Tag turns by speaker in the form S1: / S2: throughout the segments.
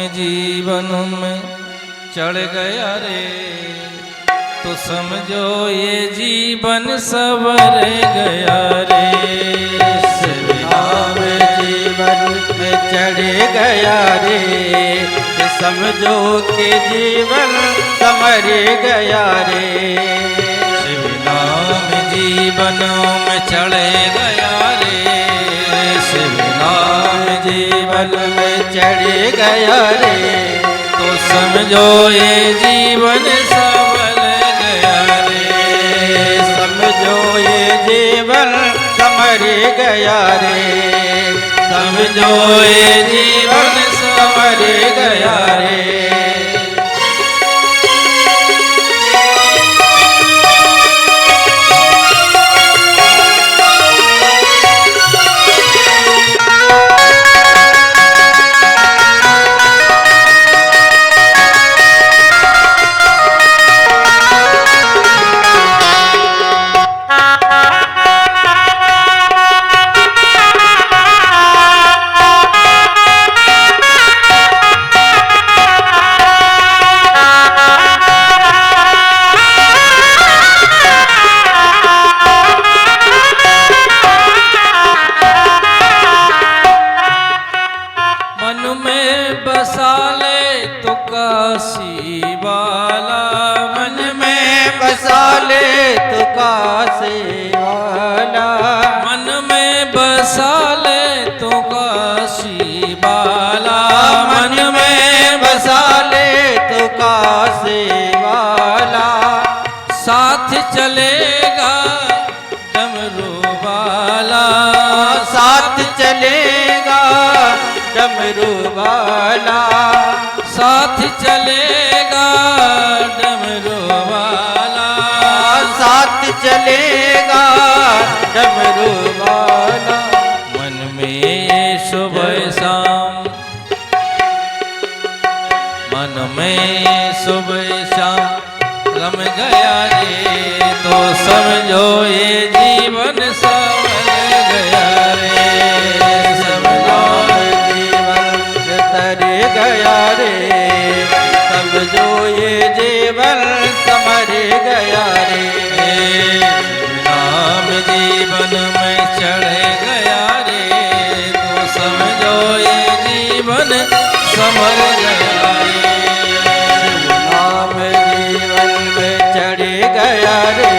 S1: जीवन में चढ़ गया रे, तो समझो ये जीवन सवर गया रे। शिव नाम जीवन में चढ़ गया रे, समझो कि जीवन समर गया रे। शिव नाम जीवन में चढ़ गया रे, शिव नाम जीवन में चढ़ गया रे, तो समझो ये जीवन सफल गया रे। समझो ये जीवन समर गया रे, समझो ये जीवन समर गया रे। बसा ले तो काशी वाला, मन में बसा ले तो काशी वाला, मन में बसा ले तो काशी वाला, मन में बसा ले तो काशी वाला। साथ चलेगा डमरू वाला, साथ चलेगा डमरू वाला, साथ चलेगा डमरू वाला, साथ चलेगा डमरू वाला। मन में सुबह शाम, मन में सुबह शाम रम गया रे, तो समझो ये जीवन सफल गया रे। गया रे, समझो ये जीवन समर गया रे। नाम जीवन में चढ़ गया रे, तो समझो ये जीवन समर गया रे। नाम जीवन में चढ़ गया रे,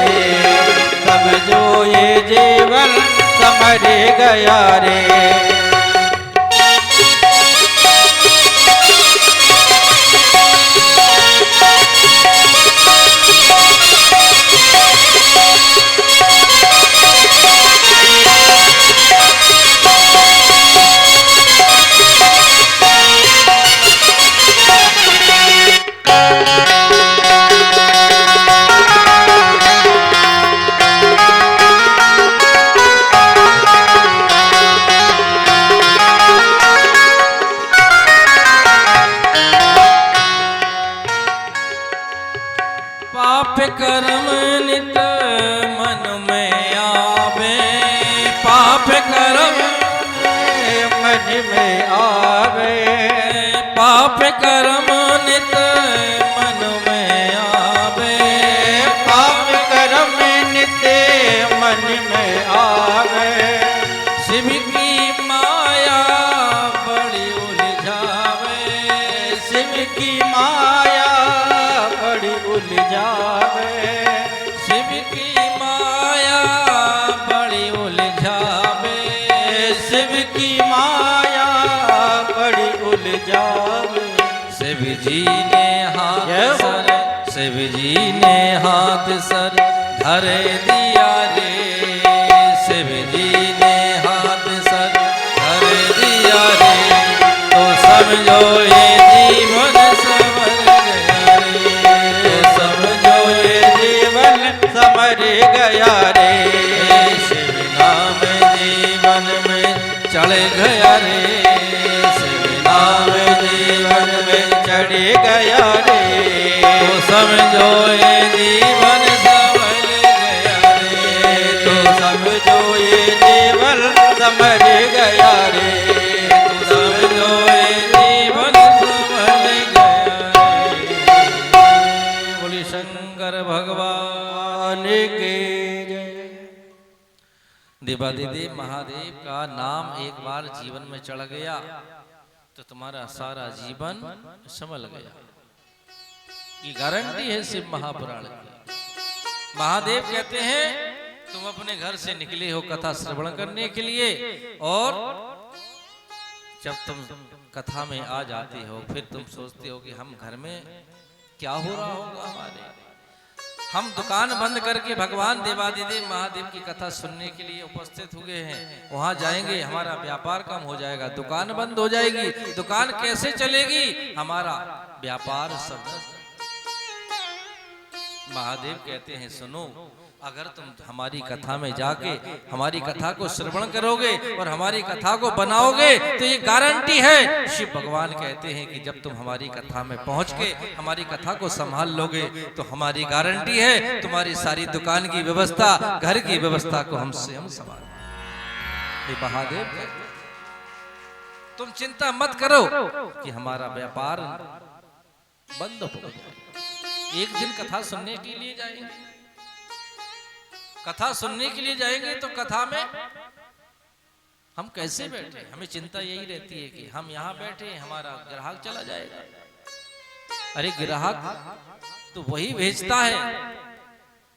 S1: समझो ये जीवन समर गया रे। पाप कर्म नित मन में आवे, पाप कर्म मन में आवे, पाप कर्म नित मन में आवे, पाप कर्म नित मन में आवे। शिव की माया बड़ी उलझावे, शिव की माया बड़ी उलझावे, शिव की माया बड़ी उलझावे, शिव की माया बड़ी उलझावे। शिव जी ने हाथ सर, शिव जी ने हाथ सर धर दिया रे, शिव जी ने हाथ सर धर दिया रे, तो समझो ये जीवन समर गया रे, समझो ये जीवन समर गया रे। शिव नाम जीवन में चढ़ गया रे, शिव नाम जीवन में चढ़ गया रे, तो समझो ये जीवन सफल गया रे, तो समझो ये जीवन समर गया रे, तो समझो ये जीवन समर देवादिदेव महादेव का नाम एक बार जीवन में चढ़ गया तो तुम्हारा सारा जीवन संभल गया। ये गारंटी है शिव महापुराण की। महादेव कहते हैं तुम अपने घर से निकले हो कथा श्रवण करने के लिए, और जब तुम कथा में आ जाते हो फिर तुम सोचते हो कि हम घर में क्या हो रहा होगा हमारे। हम दुकान बंद करके भगवान देवादिदेव महादेव की कथा सुनने के लिए उपस्थित हुए हैं। वहां जाएंगे हमारा व्यापार कम हो जाएगा, दुकान बंद हो जाएगी। दुकान कैसे चलेगी? हमारा व्यापार सब। महादेव कहते हैं सुनो, अगर तुम हमारी कथा में जाके हमारी कथा को श्रवण करोगे और हमारी कथा को बनाओगे तो ये गारंटी है। शिव भगवान कहते हैं कि जब तुम हमारी कथा में पहुंच के हमारी कथा को संभाल लोगे तो हमारी गारंटी है तुम्हारी सारी दुकान की व्यवस्था, घर की व्यवस्था को हम संभाल। महादेव तुम चिंता मत करो कि हमारा व्यापार बंद हो जाए। एक दिन कथा सुनने के लिए जाएंगे, कथा सुनने के लिए जाएंगे तो कथा में हम कैसे बैठे? हमें चिंता यही रहती है कि हम यहाँ बैठे हमारा ग्राहक चला जाएगा। अरे ग्राहक तो वही भेजता है,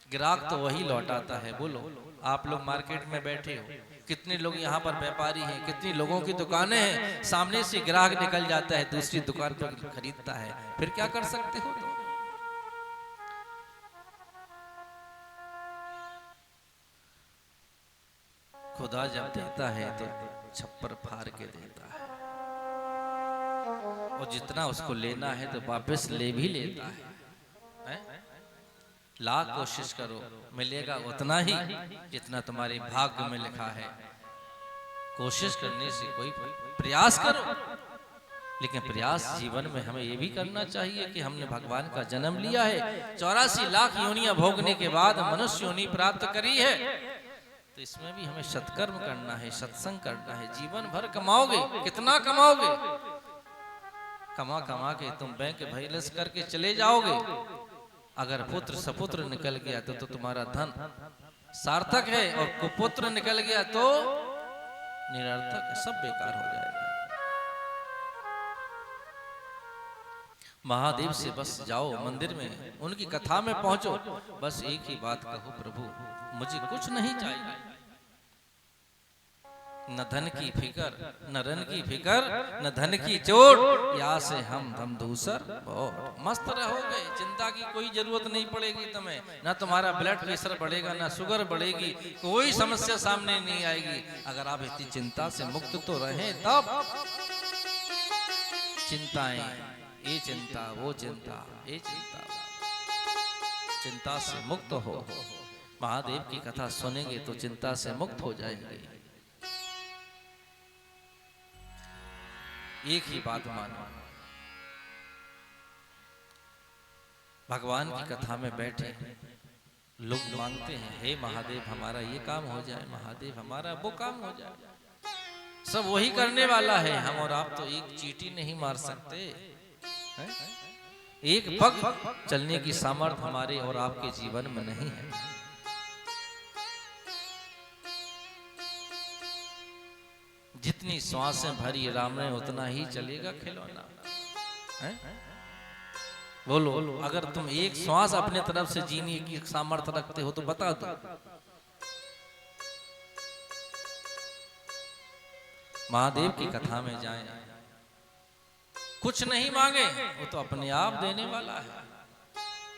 S1: ग्राहक तो वही लौटाता है। बोलो आप लोग मार्केट में बैठे हो, कितने लोग यहाँ पर व्यापारी हैं, कितनी लोगों की दुकानें हैं, सामने से ग्राहक निकल जाता है दूसरी दुकान पर खरीदता है, फिर क्या कर सकते हो? खुदा जब देता है तो छप्पर फाड़ के देता है, और जितना उसको लेना है तो वापस ले भी लेता है। लाख कोशिश करो मिलेगा उतना ही जितना तुम्हारे भाग्य में लिखा है। कोशिश करने से कोई प्रयास करो, लेकिन प्रयास जीवन में हमें यह भी करना चाहिए कि हमने भगवान का जन्म लिया है, 84 लाख योनियां भोगने के बाद मनुष्य योनि प्राप्त करी है, तो इसमें भी हमें सत्कर्म करना है, सत्संग करना है। जीवन भर कमाओगे, कितना कमाओगे? कमा कमा के तुम बैंक बैलेंस करके चले जाओगे। अगर पुत्र सपुत्र निकल गया तो तुम्हारा धन सार्थक है, और कुपुत्र निकल गया तो निरर्थक, सब बेकार हो जाएगा। महादेव से बस जाओ मंदिर में, उनकी कथा में पहुंचो, बस एक ही बात कहो, प्रभु मुझे कुछ नहीं चाहिए, न धन की फिकर, न रन की फिकर, न धन की चोट, यहाँ से हम दूसर बहुत मस्त रहोगे। चिंता की कोई जरूरत नहीं पड़ेगी तुम्हें, ना तुम्हारा ब्लड प्रेशर बढ़ेगा, ना शुगर बढ़ेगी, कोई समस्या सामने नहीं आएगी। अगर आप इतनी चिंता से मुक्त तो रहें तब। चिंताएं, ये चिंता वो चिंता, ये चिंता, चिंता से मुक्त हो। महादेव की कथा सुनेंगे तो चिंता से मुक्त हो जाएंगे। एक ही बात मानो, भगवान की कथा में बैठे लोग मांगते हैं, हे महादेव हमारा ये काम हो जाए, महादेव हमारा वो काम हो जाए। सब वही करने वाला है, हम और आप तो एक चींटी नहीं मार सकते है? एक पग चलने की सामर्थ्य हमारे और आपके जीवन में नहीं है। जितनी श्वासें भरी राम ने उतना ही चलेगा खिलौना है? बोलो अगर तुम एक श्वास अपने तरफ से जीने की सामर्थ्य रखते हो तो बता दो। महादेव की कथा में जाएं, कुछ नहीं मांगे, वो तो अपने आप देने वाला है।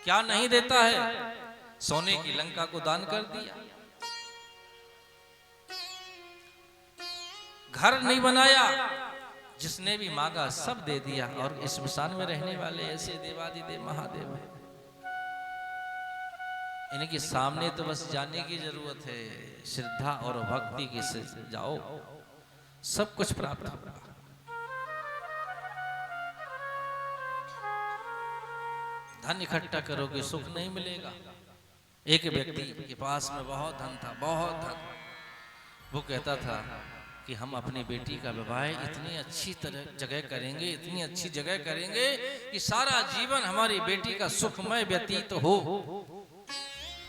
S1: क्या नहीं देता है? सोने की लंका को दान कर दिया, घर नहीं बनाया, जिसने भी मांगा सब दे दिया। और इस स्मशान में रहने वाले ऐसे देवादिदेव महादेव हैं, इनके सामने तो बस जाने की जरूरत है, श्रद्धा और भक्ति के से जाओ, सब कुछ प्राप्त होगा। धन इकट्ठा करोगे सुख नहीं मिलेगा। एक व्यक्ति के पास में बहुत धन था, बहुत धन। वो कहता था कि हम अपनी बेटी का विवाह इतनी अच्छी जगह करेंगे, इतनी अच्छी जगह करेंगे कि सारा जीवन हमारी बेटी का सुखमय व्यतीत हो।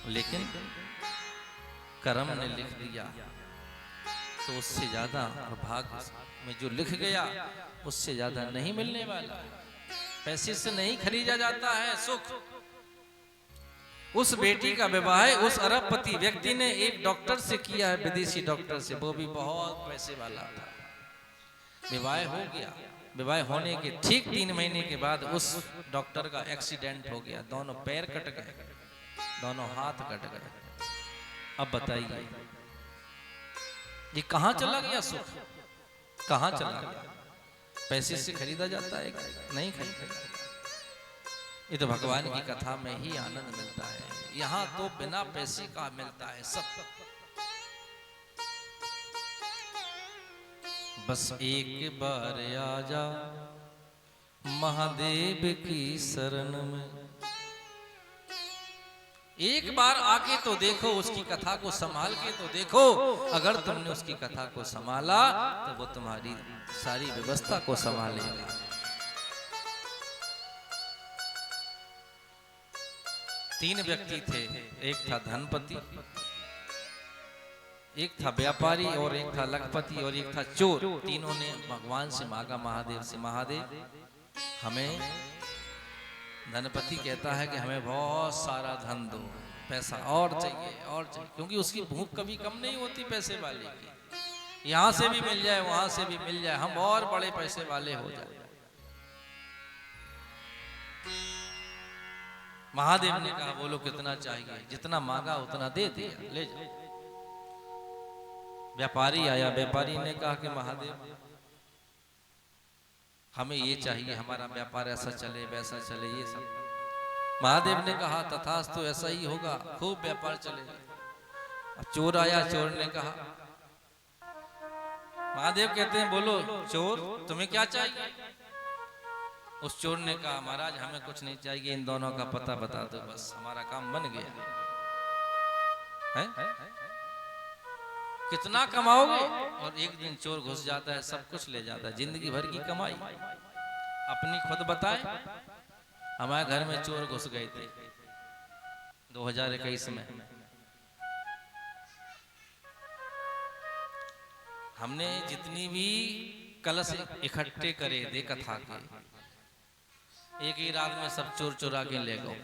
S1: लेकिन कर्म ने लिख दिया तो उससे ज्यादा और भाग्य में जो लिख गया उससे ज्यादा नहीं मिलने वाला है। पैसे से नहीं खरीदा जाता है सुख। उस बेटी का विवाह उस अरबपति व्यक्ति ने एक डॉक्टर से किया है, विदेशी डॉक्टर से, वो भी बहुत पैसे वाला था। विवाह हो गया, विवाह होने के ठीक 3 महीने के बाद उस डॉक्टर का एक्सीडेंट हो गया, दोनों पैर कट गए, दोनों हाथ कट गए। अब बताइए ये कहां चला गया सुख, कहां चला गया? पैसे से खरीदा जाता है? नहीं खरीदा। ये तो भगवान की कथा में ही आनंद मिलता है। यहाँ तो बिना पैसे का मिलता है सब। बस एक बार आजा महादेव की शरण में, एक बार आके तो देखो, उसकी कथा को संभाल के तो देखो। अगर तुमने उसकी कथा को संभाला तो वो तुम्हारी सारी व्यवस्था को संभालेगा। तीन व्यक्ति थे, एक था धनपति, एक था व्यापारी और एक था लखपति और एक था चोर। तीनों ने भगवान से मांगा, महादेव से, महादेव हमें, धनपति कहता है कि हमें बहुत सारा धन दो, पैसा और चाहिए और चाहिए, क्योंकि उसकी भूख कभी कम नहीं होती पैसे वाले की। यहां से भी मिल जाए, वहां से भी मिल जाए, हम और बड़े पैसे वाले हो जाए। महादेव ने कहा बोलो कितना चाहिए, जितना मांगा उतना दे दिया, ले जाओ। व्यापारी आया, व्यापारी ने कहा कि महादेव हमें ये चाहिए, हमारा व्यापार ऐसा चले वैसा चले, ये सब। महादेव ने कहा तथास्तु, ऐसा ही होगा, खूब व्यापार चलेगा। अब चोर आया, चोर ने कहा, महादेव कहते हैं बोलो चोर तुम्हें क्या चाहिए? उस चोर ने कहा महाराज हमें कुछ नहीं चाहिए, इन दोनों का पता बता दो, बस हमारा काम बन गया है? कितना कमाओगे? और एक दिन चोर घुस जाता है, सब कुछ ले जाता है, जिंदगी भर की कमाई। अपनी खुद बताए, हमारे घर में चोर घुस गए थे 2021 में। हमने जितनी भी कलश इकट्ठे करे थे कथा के, एक ही रात में सब चोर चुरा के ले गए।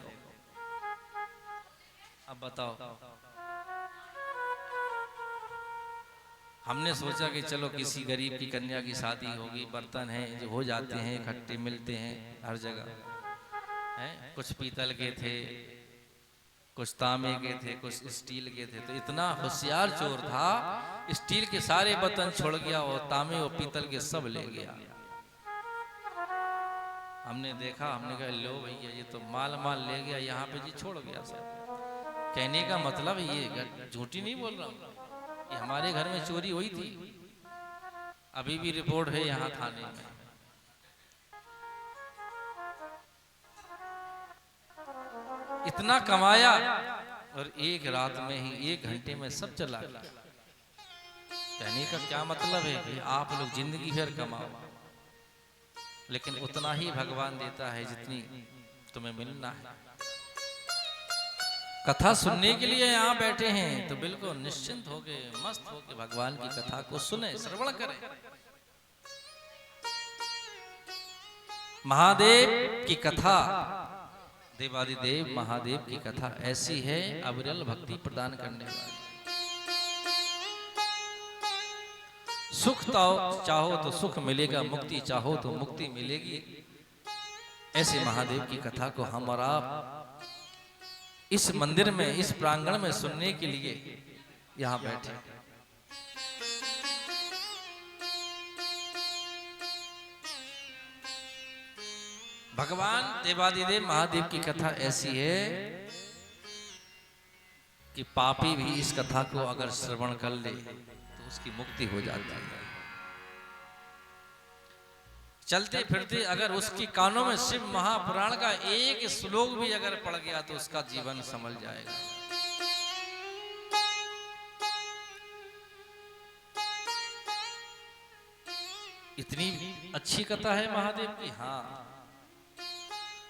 S1: अब बताओ, हमने सोचा कि चलो किसी गरीब की कन्या की शादी होगी, बर्तन हैं जो हो जाते हैं इकट्ठे, मिलते हैं हर जगह हैं। कुछ पीतल के थे, कुछ तांबे के थे, कुछ स्टील के थे। तो इतना होशियार चोर था, स्टील के सारे बर्तन छोड़ गया और तांबे और पीतल के सब ले गया। हमने देखा, हमने कहा लो भैया ये तो माल माल ले गया, यहाँ पे जी छोड़ गया सब। कहने का मतलब ये झूठी नहीं बोल रहा हूँ, ये हमारे घर में चोरी हुई थी, अभी भी रिपोर्ट है यहाँ थाने में। इतना कमाया और एक रात में ही 1 घंटे में सब चला गया। कहने का क्या मतलब है कि आप लोग जिंदगी भर कमाओ, लेकिन उतना ही भगवान देता है जितनी तुम्हें मिलना है। कथा सुनने के लिए यहाँ बैठे हैं तो बिल्कुल निश्चिंत होके, मस्त होके भगवान की कथा को सुने, श्रवण करें। महादेव की कथा, देवादिदेव महादेव की कथा ऐसी है, अविरल भक्ति प्रदान करने वाली। सुख चाहो तो सुख मिलेगा, मुक्ति चाहो तो मुक्ति मिलेगी। ऐसे महादेव की कथा को हम और आप इस मंदिर में, इस प्रांगण में सुनने के लिए यहां बैठे। भगवान देवादिदेव महादेव की कथा ऐसी है कि पापी भी इस कथा को अगर श्रवण कर ले तो उसकी मुक्ति हो जाती है। चलते फिरते अगर उसकी कानों में शिव महापुराण का एक श्लोक भी अगर पड़ गया तो उसका जीवन संभल जाएगा। इतनी अच्छी कथा है महादेव की। हाँ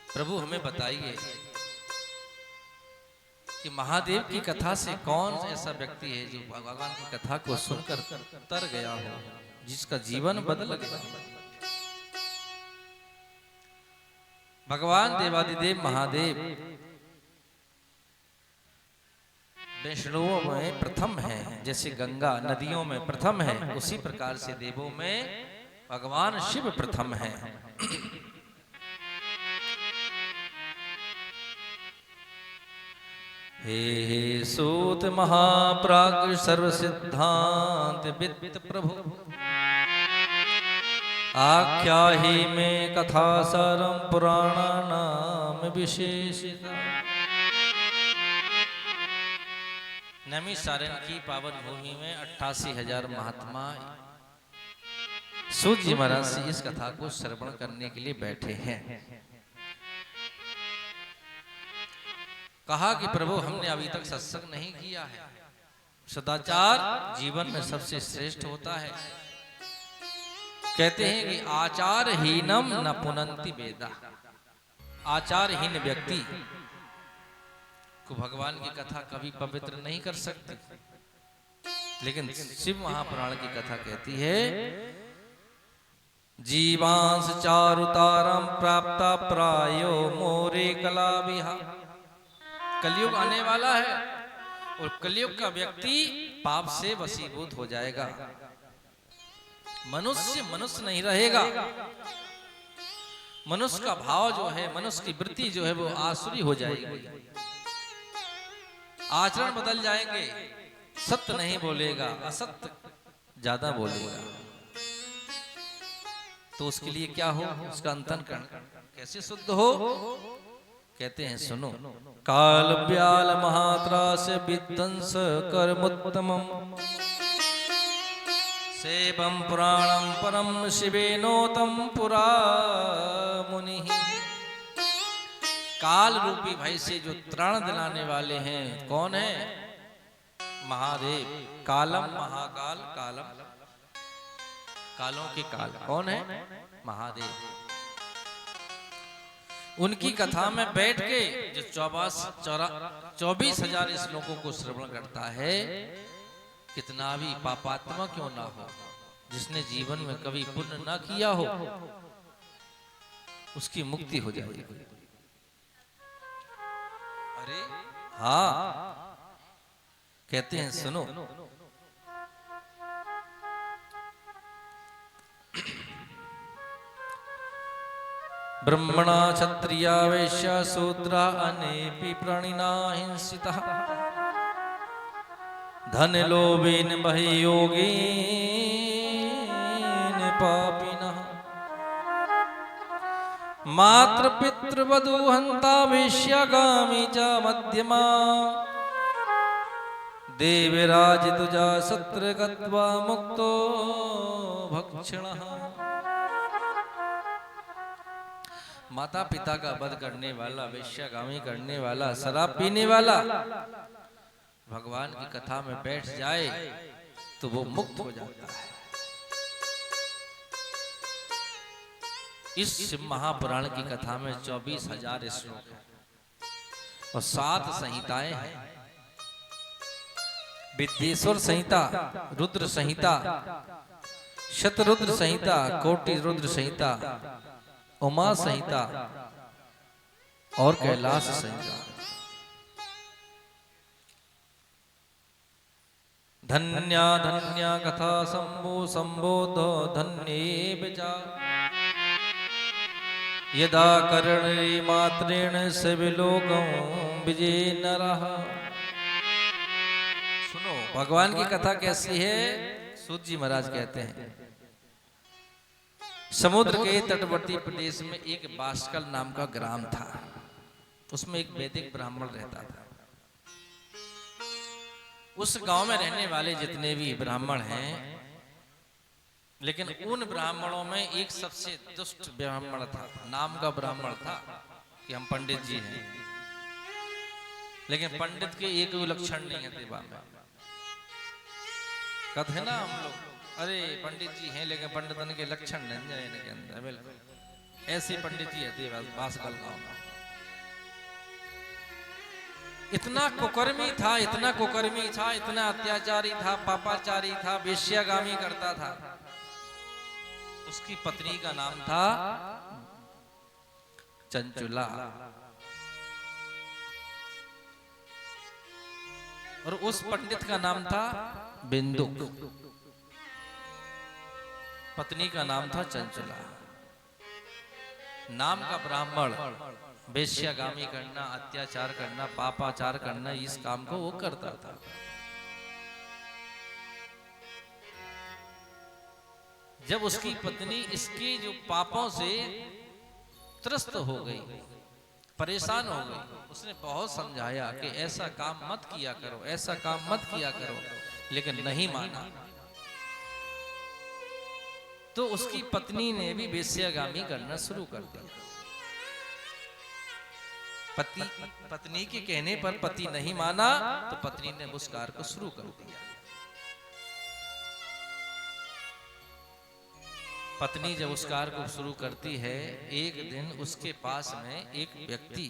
S1: प्रभु हमें बताइए कि महादेव की कथा से कौन ऐसा व्यक्ति है जो भगवान की कथा को सुनकर तर गया हो, जिसका जीवन बदल गया। भगवान देवादिदेव महादेव वैष्णवों में प्रथम है, जैसे गंगा नदियों में प्रथम है, उसी प्रकार से देवों में भगवान शिव प्रथम है। हे सूत महाप्राग सर्व सिद्धांत वित्त प्रभु, आख्या ही में कथा सरम पुराणा नाम विशेषता। नैमिषारण्य की पावन भूमि में 88,000 महात्मा सूत जी महाराज से इस कथा को श्रवण करने के लिए बैठे हैं। कहा कि प्रभु हमने अभी तक सत्संग नहीं किया है। सदाचार जीवन में सबसे श्रेष्ठ होता है। कहते हैं कि आचारहीनम न पुनंति वेदा। आचारहीन व्यक्ति को भगवान की कथा कभी पवित्र नहीं कर सकती। लेकिन शिव महापुराण की कथा कहती है, जीवांश चारुतारम प्राप्ता प्रायो मोरे कला विहा। कलयुग आने वाला है और कलयुग का व्यक्ति पाप से वशीभूत हो जाएगा। मनुष्य नहीं रहेगा। मनुष्य का भाव जो है, मनुष्य की वृत्ति जो है वो आसुरी हो जाएगी। आचरण बदल जाएंगे। सत्य नहीं बोलेगा, असत्य ज्यादा बोलेगा। तो उसके लिए क्या हो, उसका अंतःकरण कैसे शुद्ध हो। कहते हैं सुनो, काल ब्याल महात्रास विध्वंस कर्मोत्तमम् सेवम पुराणम परम शिवेनोतम पुरा मुनि। काल रूपी भय से जो त्राण दिलाने वाले हैं कौन है? महादेव। कालम महाकाल कालम, कालों के काल कौन है? महादेव। उनकी कथा में बैठ के जो 24,000 श्लोकों को श्रवण करता है, कितना भी पापात्मा क्यों ना हो, जिसने जीवन में कभी पुण्य ना किया हो, उसकी मुक्ति हो जाएगी। अरे हाँ, कहते हैं सुनो, ब्रह्मणा क्षत्रिया वैश्या शूद्रा अनेपि प्राणिना हिंसितः धन लोभेन बहि योगेन पापिनः मात्र पितृवधू हंता वेश्यागामी च मध्यमा देवराज तुजा सत्र गत्वा मुक्तो भक्षणः। माता पिता का वध करने वाला, वेश्यागामी करने वाला, शराब पीने वाला भगवान की कथा में बैठ जाए तो वो मुक्त हो जाता है। इस शिव महापुराण की कथा में 24,000 श्लोक हैं और 7 संहिताएं हैं। विद्येश्वर संहिता, रुद्र संहिता, शतरुद्र संहिता, कोटि रुद्र संहिता, उमा संहिता और कैलाश संहिता। धन्या धन्या कथा संबोध धन्ये बचा यदा कर्णे मात्रेण सविलोकं विजय नरः। सुनो, भगवान की कथा कैसी है? सूत जी महाराज कहते हैं, समुद्र के तटवर्ती प्रदेश में एक बाष्कल नाम का ग्राम था। उसमें एक वैदिक ब्राह्मण रहता था। उस गांव में रहने वाले जितने भी ब्राह्मण हैं, लेकिन उन ब्राह्मणों में एक सबसे दुष्ट ब्राह्मण था। नाम का ब्राह्मण था कि हम पंडित जी हैं, लेकिन पंडित के एक भी लक्षण नहीं है देवा में। कहते हैं ना हम लोग, अरे पंडित जी हैं लेकिन पंडितन के लक्षण नहीं है इनके अंदर। बिल्कुल ऐसे पंडित जी है बाष्कल गांव में। इतना कुकर्मी था, इतना कुकर्मी था, इतना अत्याचारी था, पापाचारी था, वेश्यागामी करता था। उसकी पत्नी का नाम था चंचुला और उस पंडित का नाम था बिंदुक। पत्नी का नाम था चंचुला। नाम का ब्राह्मण वेश्यागामी करना, अत्याचार करना, पापाचार करना, इस काम को वो करता था। जब उसकी पत्नी इसके जो पापों से त्रस्त हो गई, परेशान हो गई, उसने बहुत समझाया कि ऐसा काम मत किया करो, ऐसा काम मत किया करो, लेकिन नहीं माना। तो उसकी पत्नी ने भी वेश्यागामी करना शुरू कर दिया। पत्नी के कहने पर पति नहीं माना तो पत्नी ने उस कार्य को शुरू कर दिया। पत्नी जब उस कार्य को शुरू करती है, एक दिन उसके पास में एक व्यक्ति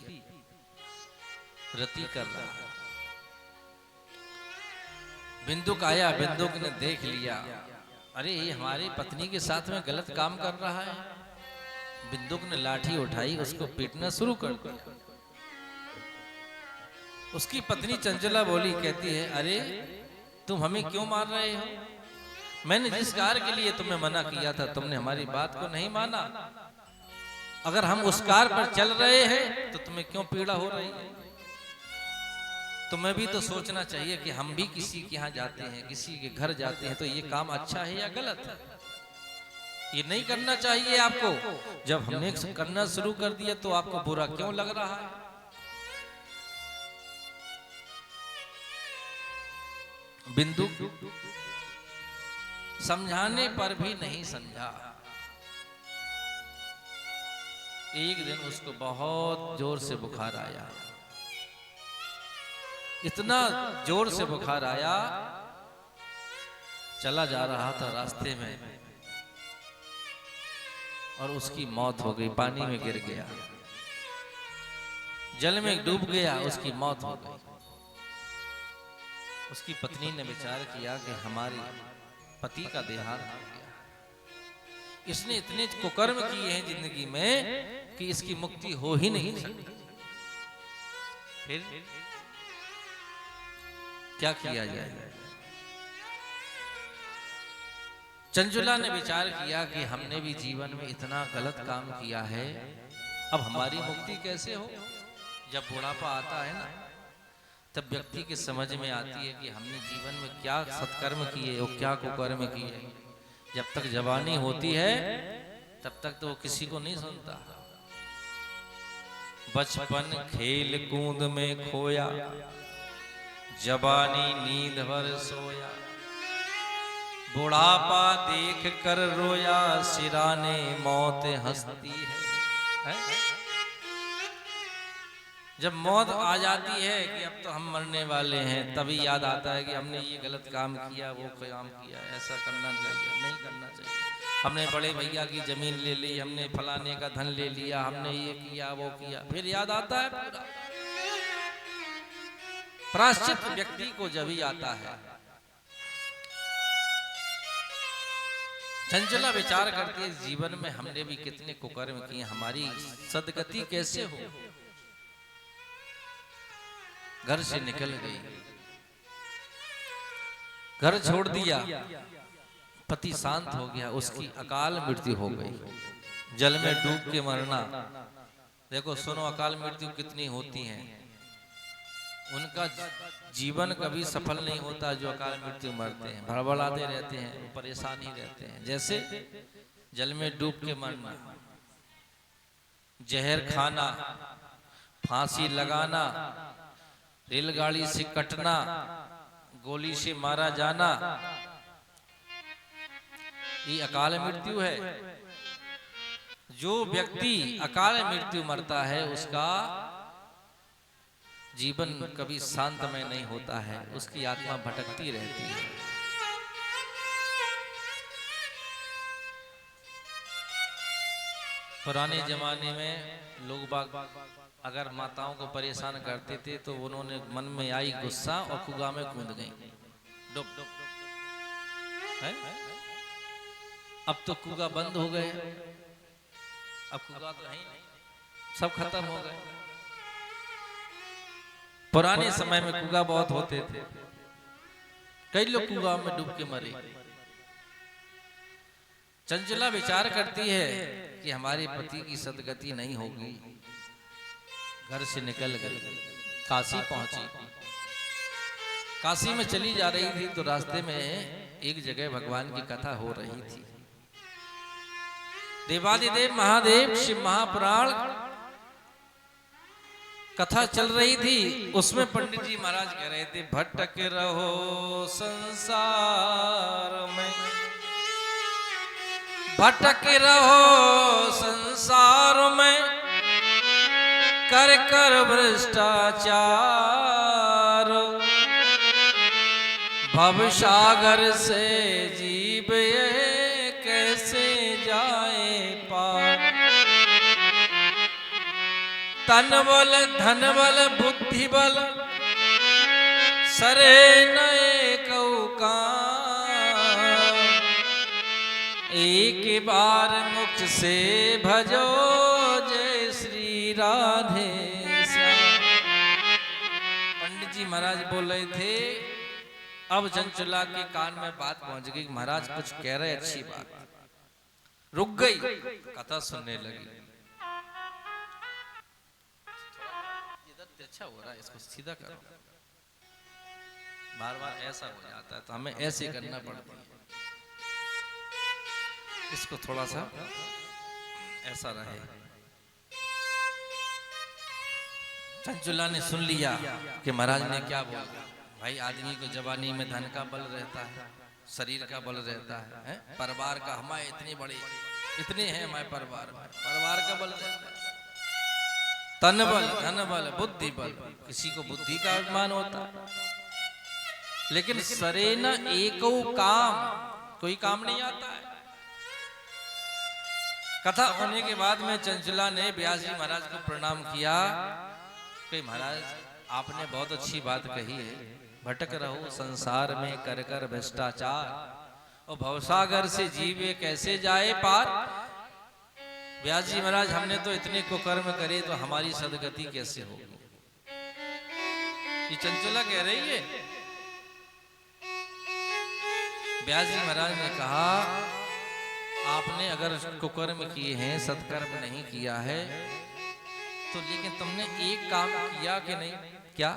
S1: रति कर रहा है। बिंदुक आया, बिंदुक ने देख लिया, अरे ये हमारी पत्नी के साथ में गलत काम कर रहा है। बिंदुक ने लाठी उठाई, उसको पीटना शुरू कर दिया। उसकी पत्नी चंचला बोली, कहती है, अरे तुम हमें क्यों मार रहे हो? मैंने जिस कार्य के लिए तुम्हें मना किया था, तुमने हमारी बात को नहीं माना। अगर हम उस कार्य पर चल रहे हैं तो तुम्हें क्यों पीड़ा हो रही है? तुम्हें भी तो सोचना चाहिए कि हम भी किसी के यहाँ जाते हैं, किसी के घर जाते हैं, तो ये काम अच्छा है या गलत है? ये नहीं करना चाहिए आपको। जब हमने करना शुरू कर दिया तो आपको बुरा क्यों लग रहा है? बिंदु समझाने पर भी नहीं समझा। एक दिन उसको बहुत जोर से बुखार आया, इतना जोर से बुखार आया, चला जा रहा था रास्ते में और उसकी मौत हो गई। पानी में गिर गया, जल में डूब गया, उसकी मौत हो गई। उसकी पत्नी ने विचार किया कि हमारी पति का देहांत हो गया, इसने इतने कुकर्म किए हैं जिंदगी में कि इसकी मुक्ति हो ही नहीं सकती। फिर क्या किया जाए? चंचुला ने विचार किया कि हमने भी जीवन में इतना गलत काम किया है, अब हमारी मुक्ति कैसे हो? जब बुढ़ापा आता है ना, तब व्यक्ति के समझ में आती है कि हमने जीवन में क्या सत्कर्म किए और क्या कुकर्म किए। जब तक जवानी होती है तब तक तो वो किसी को नहीं सुनता। बचपन खेल कूद में खोया, जवानी नींद भर सोया, बुढ़ापा देख कर रोया, सिराने मौत हंसती है। जब मौत आ जाती है कि अब तो हम मरने वाले हैं, तभी याद आता है कि हमने ये गलत काम किया, वो काम किया, ऐसा करना चाहिए, नहीं करना चाहिए। हमने बड़े भैया की जमीन ले ली, हमने फलाने का धन ले लिया, हमने ये किया, वो किया, फिर याद आता है पूरा। प्रायश्चित व्यक्ति को जब ही आता है। चंचला विचार करती है, जीवन में हमने भी कितने कुकर्म किए, हमारी सदगति कैसे हो? घर से निकल गई, घर छोड़ दिया, पति शांत हो गया, उसकी अकाल मृत्यु हो गई। जल में डूब के मरना, देखो सुनो अकाल मृत्यु कितनी होती हैं। उनका जीवन कभी सफल नहीं होता जो अकाल मृत्यु मरते हैं, भड़बड़ाते रहते हैं, वो परेशान ही रहते हैं। जैसे जल में डूब के मरना, जहर खाना, फांसी लगाना, रेलगाड़ी से कटना, गोली से मारा जाना, ये अकाल मृत्यु है। जो व्यक्ति अकाल मृत्यु मरता है उसका जीवन कभी शांतमय नहीं होता है, उसकी आत्मा भटकती रहती है। पुराने जमाने में लोग बाग अगर माताओं को परेशान करते थे तो उन्होंने मन में आई गुस्सा और कुआं में कूद गई, डुब डुब है? अब तो कुआं बंद हो गए, अब कुआं तो है ही नहीं, सब खत्म हो गए। पुराने समय में कुआं बहुत होते थे, कई लोग कुआं में डूब के मरे। चंचला विचार करती है कि हमारे पति की सदगति नहीं होगी, घर से निकल गई, काशी पहुंची। काशी में चली जा रही थी तो रास्ते में एक जगह भगवान की कथा हो रही थी। देवादिदेव महादेव शिव महापुराण कथा चल रही थी, उसमें पंडित जी महाराज कह रहे थे, भटक रहो संसार में, भटक रहो संसार में, कर कर भ्रष्टाचार, भवसागर से जीव ये कैसे जाए पार। तन बल धन बल बुद्धि बल सरे नए कौकार, एक बार मुख से भजो जय श्री राधे श्याम। पंडित जी महाराज बोल रहे थे, अब चंचला के कान में बात पहुंच गई, महाराज कुछ कह रहे अच्छी बात, रुक गई, कथा सुनने लगी। अच्छा हो रहा है, इसको सीधा करो, बार बार ऐसा हो जाता है तो हमें ऐसे करना पड़ता है, इसको थोड़ा सा ऐसा रहे। चंचला ने सुन लिया कि महाराज ने क्या बोला। भाई आदमी को जवानी में धन का बल रहता है, शरीर का बल रहता है? परिवार का, हमारे इतने बड़े इतने हैं हमारे परिवार में, परिवार का बल रहता है, तन बल धन बल बुद्धि बल, किसी को बुद्धि का अभिमान होता है, लेकिन सरे न एको काम, कोई काम नहीं आता है। कथा होने के बाद में चंचला ने व्यास जी महाराज को प्रणाम किया कि महाराज आपने बहुत अच्छी बात कही है, भटक रहो संसार में कर कर भ्रष्टाचार, और भवसागर से जीवे कैसे जाए पार। व्यास जी महाराज हमने तो इतने कुकर्म करे तो हमारी सदगति कैसे होगी? ये चंचला कह रही है। व्यास जी महाराज ने कहा, आपने अगर कुकर्म किए हैं, सत्कर्म नहीं किया है, तो लेकिन तुमने एक काम किया कि नहीं? क्या?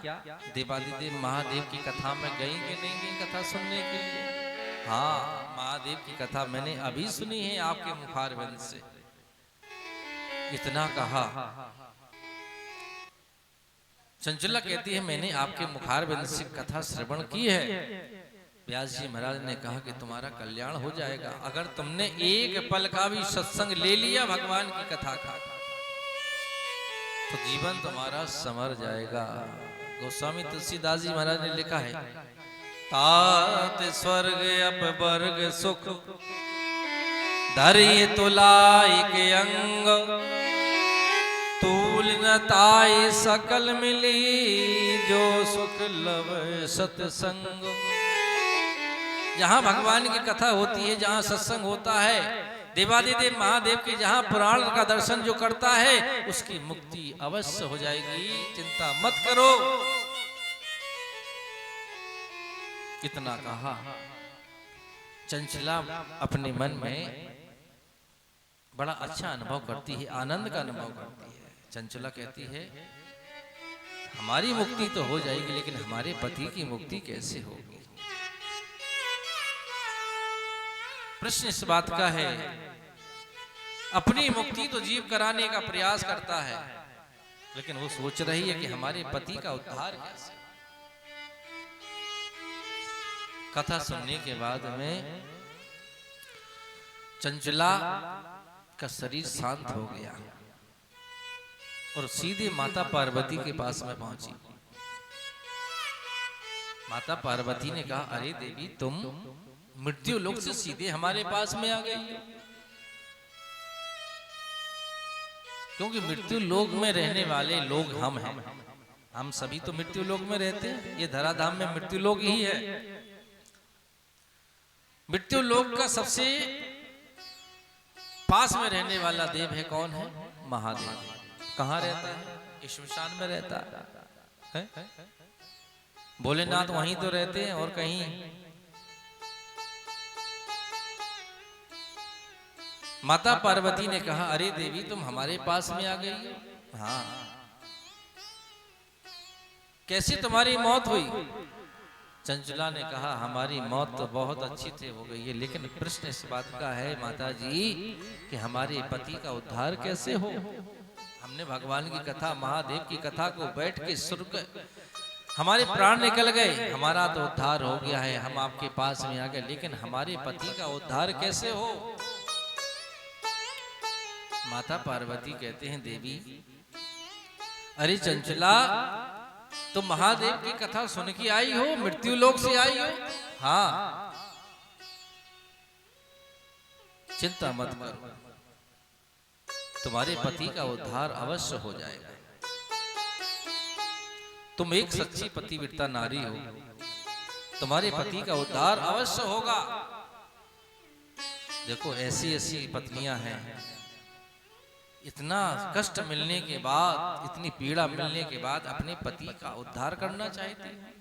S1: देवादिदेव महादेव की कथा में गई कि नहीं गई कथा सुनने के लिए? हाँ, महादेव की कथा मैंने अभी सुनी है आपके मुखारविंद से। इतना कहा, चंचला कहती है मैंने आपके मुखारविंद से कथा श्रवण की है। व्यास जी महाराज ने कहा कि तुम्हारा कल्याण हो जाएगा अगर तुमने एक पल का भी सत्संग ले लिया भगवान की कथा का, तो जीवन तुम्हारा संवर जाएगा। गोस्वामी तुलसीदास जी महाराज ने लिखा है, तात स्वर्ग अपवर्ग सुख धरिय तुलाई के अंग, तूल न ताई सकल मिली जो सुख लव सत्संग। जहां भगवान की कथा होती है, जहां सत्संग होता है, देवादिदेव महादेव के जहां पुराण का दर्शन जो करता है उसकी मुक्ति अवश्य हो जाएगी, चिंता मत करो। कितना कहा। चंचला अपने मन में बड़ा अच्छा अनुभव करती है, आनंद का अनुभव करती है। चंचला कहती है हमारी मुक्ति तो हो जाएगी, लेकिन हमारे पति की मुक्ति कैसे होगी? प्रश्न इस बात का है, अपनी मुक्ति तो जीव कराने का प्रयास करता है, लेकिन वो सोच रही है कि हमारे पति का उद्धार कैसे? कथा सुनने के बाद में चंचला का शरीर शांत हो गया और सीधे माता पार्वती के पास में पहुंची। माता पार्वती ने कहा, अरे देवी, तुम मृत्यु लोक से सीधे हमारे पास में आ गई। क्योंकि मृत्यु लोक में रहने वाले लोग हम हैं। हम सभी तो मृत्यु लोक में रहते हैं। ये धराधाम में मृत्यु लोक ही है। मृत्यु लोक का सबसे पास में रहने वाला देव है कौन है? महादेव। कहाँ रहता है? श्मशान में रहता है। भोलेनाथ वहीं तो रहते हैं और कहीं। माता पार्वती ने कहा, अरे देवी तुम हमारे पास में आ गई हो। हाँ, कैसे तुम्हारी मौत हुई? चंचला ने कहा, हमारी मौत तो बहुत अच्छी से हो गई है, लेकिन प्रश्न इस बात का है माता जी कि हमारे पति का उद्धार कैसे हो? हमने भगवान की कथा, महादेव की कथा को बैठ के सुन कर हमारे प्राण निकल गए। हमारा तो उद्धार हो गया है, हम आपके पास में आ गए, लेकिन हमारे पति का उद्धार कैसे हो? माता पार्वती कहते हैं, देवी अरे चंचला, तुम महादेव की कथा सुन के आई हो, मृत्यु लोक से आई हो। हाँ, चिंता मत करो, तुम्हारे पति का उद्धार अवश्य हो जाएगा। तुम एक सच्ची पतिव्रता नारी हो, तुम्हारे पति का उद्धार अवश्य होगा। देखो ऐसी ऐसी पत्नियां हैं, इतना कष्ट मिलने के बाद, इतनी पीड़ा मिलने के बाद अपने पति का उद्धार करना चाहती हैं।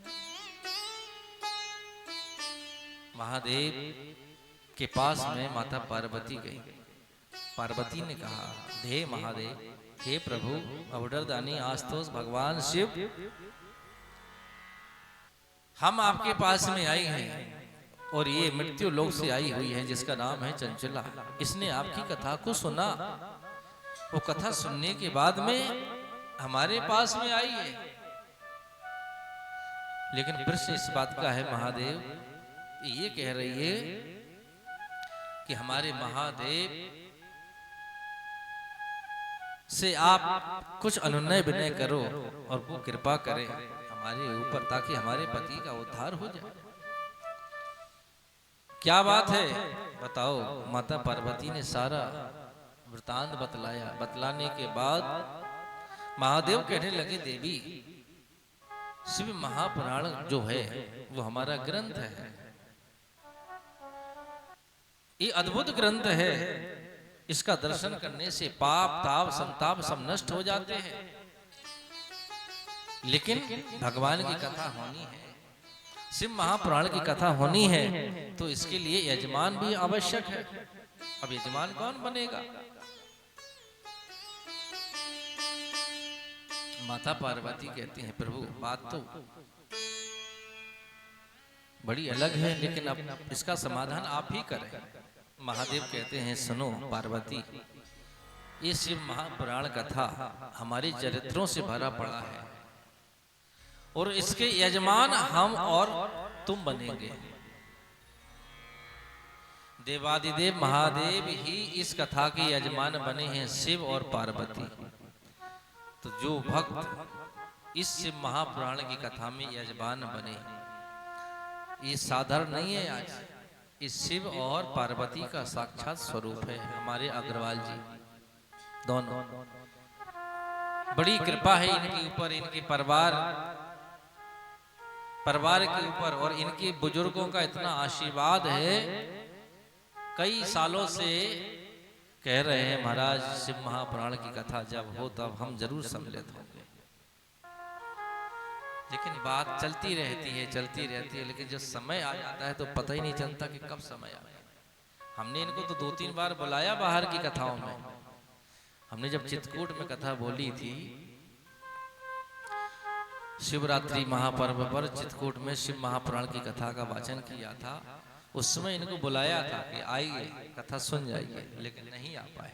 S1: महादेव के पास में माता पार्वती गई। पार्वती ने कहा, हे महादेव, हे प्रभु अवडरदानी आस्तोष भगवान शिव, हम आपके पास में आई हैं और ये मृत्यु लोक से आई हुई है जिसका नाम है चंचला। इसने आपकी कथा को सुना, वो कथा सुनने के बाद में हमारे पास में आई है। लेकिन प्रश्न इस बात का है महादेव, ये कह रही है कि हमारे महादेव से आप कुछ अनुनय विनय करो और वो कृपा करें हमारे ऊपर, ताकि हमारे पति का उद्धार हो जाए। क्या बात है बताओ। माता पार्वती ने सारा वृतांत बतलाया। बतलाने के बाद महादेव कहने लगे, देवी शिव महापुराण जो है वो हमारा ग्रंथ है, ये अद्भुत ग्रंथ है। इसका दर्शन करने से पाप ताप संताप सब नष्ट हो जाते हैं। लेकिन भगवान की कथा होनी है, शिव महापुराण की कथा होनी है, तो इसके लिए यजमान भी आवश्यक है। अब यजमान कौन बनेगा? माता पार्वती कहती हैं, प्रभु बात तो बड़ी अलग है, लेकिन अब इसका समाधान आप ही करें। महादेव कहते हैं, सुनो पार्वती, ये शिव महापुराण कथा हमारे चरित्रों से भरा पड़ा है और इसके यजमान हम और तुम बनेंगे। देवादिदेव महादेव ही इस कथा के यजमान बने हैं, शिव और पार्वती। तो जो भक्त इस शिव महापुराण की कथा में यजमान बने, ये साधारण नहीं है। आज इस शिव और पार्वती का साक्षात स्वरूप है हमारे अग्रवाल जी दोनों। बड़ी कृपा है इनके ऊपर, इनके परिवार के ऊपर, और इनके बुजुर्गों का इतना आशीर्वाद है। कई सालों से कह रहे हैं, महाराज शिव महापुराण की कथा जब हो तब हम जरूर सम्मिलित होंगे। लेकिन बात चलती रहती है, लेकिन जब समय आ जाता है तो पता ही नहीं चलता कि कब समय आ गया। हमने इनको तो 2-3 बार बुलाया बाहर की कथाओं में। हमने जब चित्रकूट में कथा बोली थी, शिवरात्रि महापर्व पर चित्रकूट में शिव महापुराण की कथा का वाचन किया था, उस समय इनको बुलाया था कि आइए कथा सुन जाइए, लेकिन नहीं आ पाए।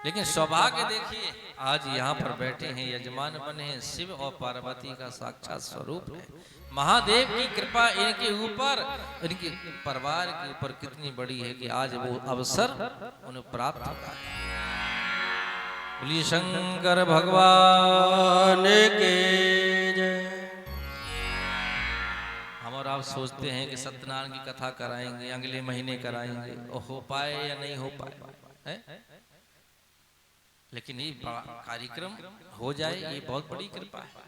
S1: लेकिन सौभाग्य देखिए, आज यहाँ पर बैठे हैं, यजमान बने हैं, शिव और पार्वती का साक्षात स्वरूप है। महादेव की कृपा इनके ऊपर, इनके परिवार के ऊपर कितनी बड़ी है कि आज वो अवसर उन्हें प्राप्त होता है। बोलिए शंकर भगवान के जय। हम और आप सोचते हैं कि सत्यनारायण की कथा कराएंगे, अगले महीने कराएंगे, और हो पाए या नहीं हो पाए है? लेकिन ये कार्यक्रम हो जाए ये बहुत बड़ी कृपा है।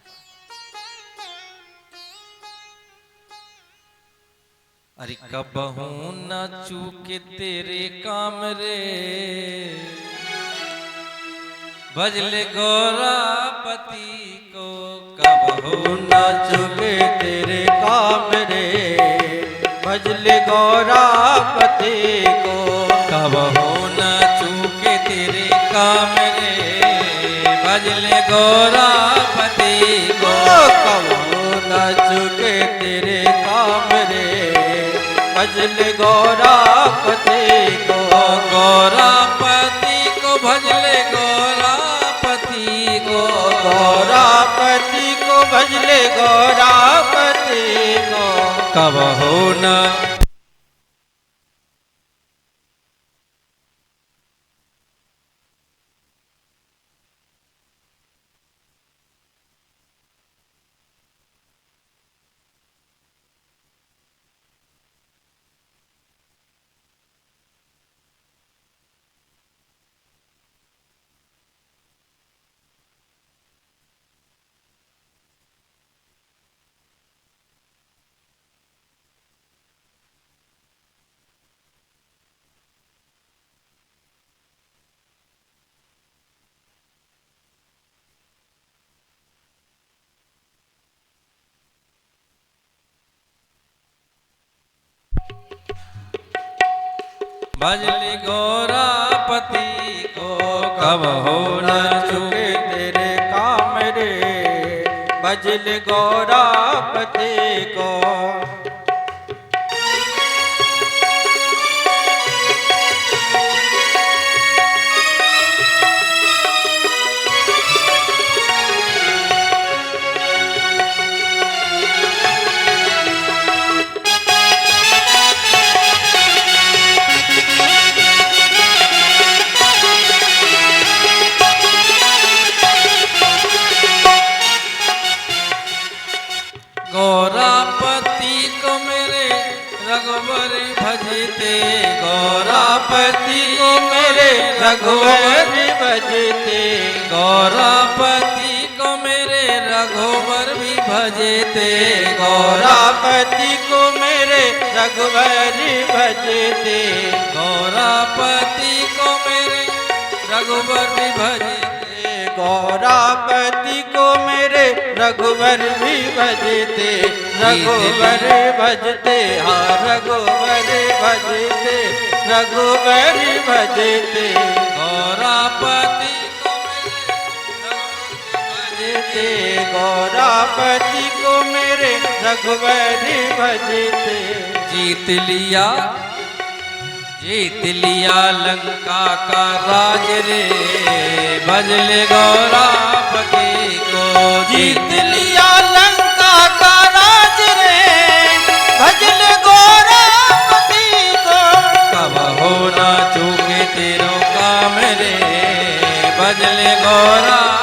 S1: अरे कबहू न चूके तेरे काम रे, भजले गौरापति को। कबहू
S2: न चूके तेरे काम रे, भजले गौरापति को।
S1: कबहू न चूके तेरे काम रे, भजले गौरापति को।
S2: कबहू न चूके तेरे काम रे, भजले गौरापति को।
S1: गौरापति को भजले गौरापति को।
S2: गौरापति को भजले गौरापति को।
S1: कबहू न भजले गौरापति को। कबहू न
S2: चूके तेरे काम रे, भजले गौरापति को।
S1: गौरापति को मेरे रघुवर भजते।
S2: गौरापति को मेरे रघुवर भजते।
S1: गौरापति को मेरे रघुवर भी भजते।
S2: गौरापति को मेरे रघुवर भजते।
S1: गौरापति को मेरे रघुवर भी भजते।
S2: गौरापति को मेरे रघुवर भी भजते। रघुवर भजते, हाँ रघुवर भजते, रघुवर भजते।
S1: गौरापति को
S2: भजते, गौरापति को मेरे रघुवर भजते।
S1: जीत लिया लंका का राज रे, भजले गौरापति को।
S2: जीत लिया लंका का राज रे, भजले गौरापति को।
S1: कबहू न चूके तेरो काम रे, भजले गौरापति।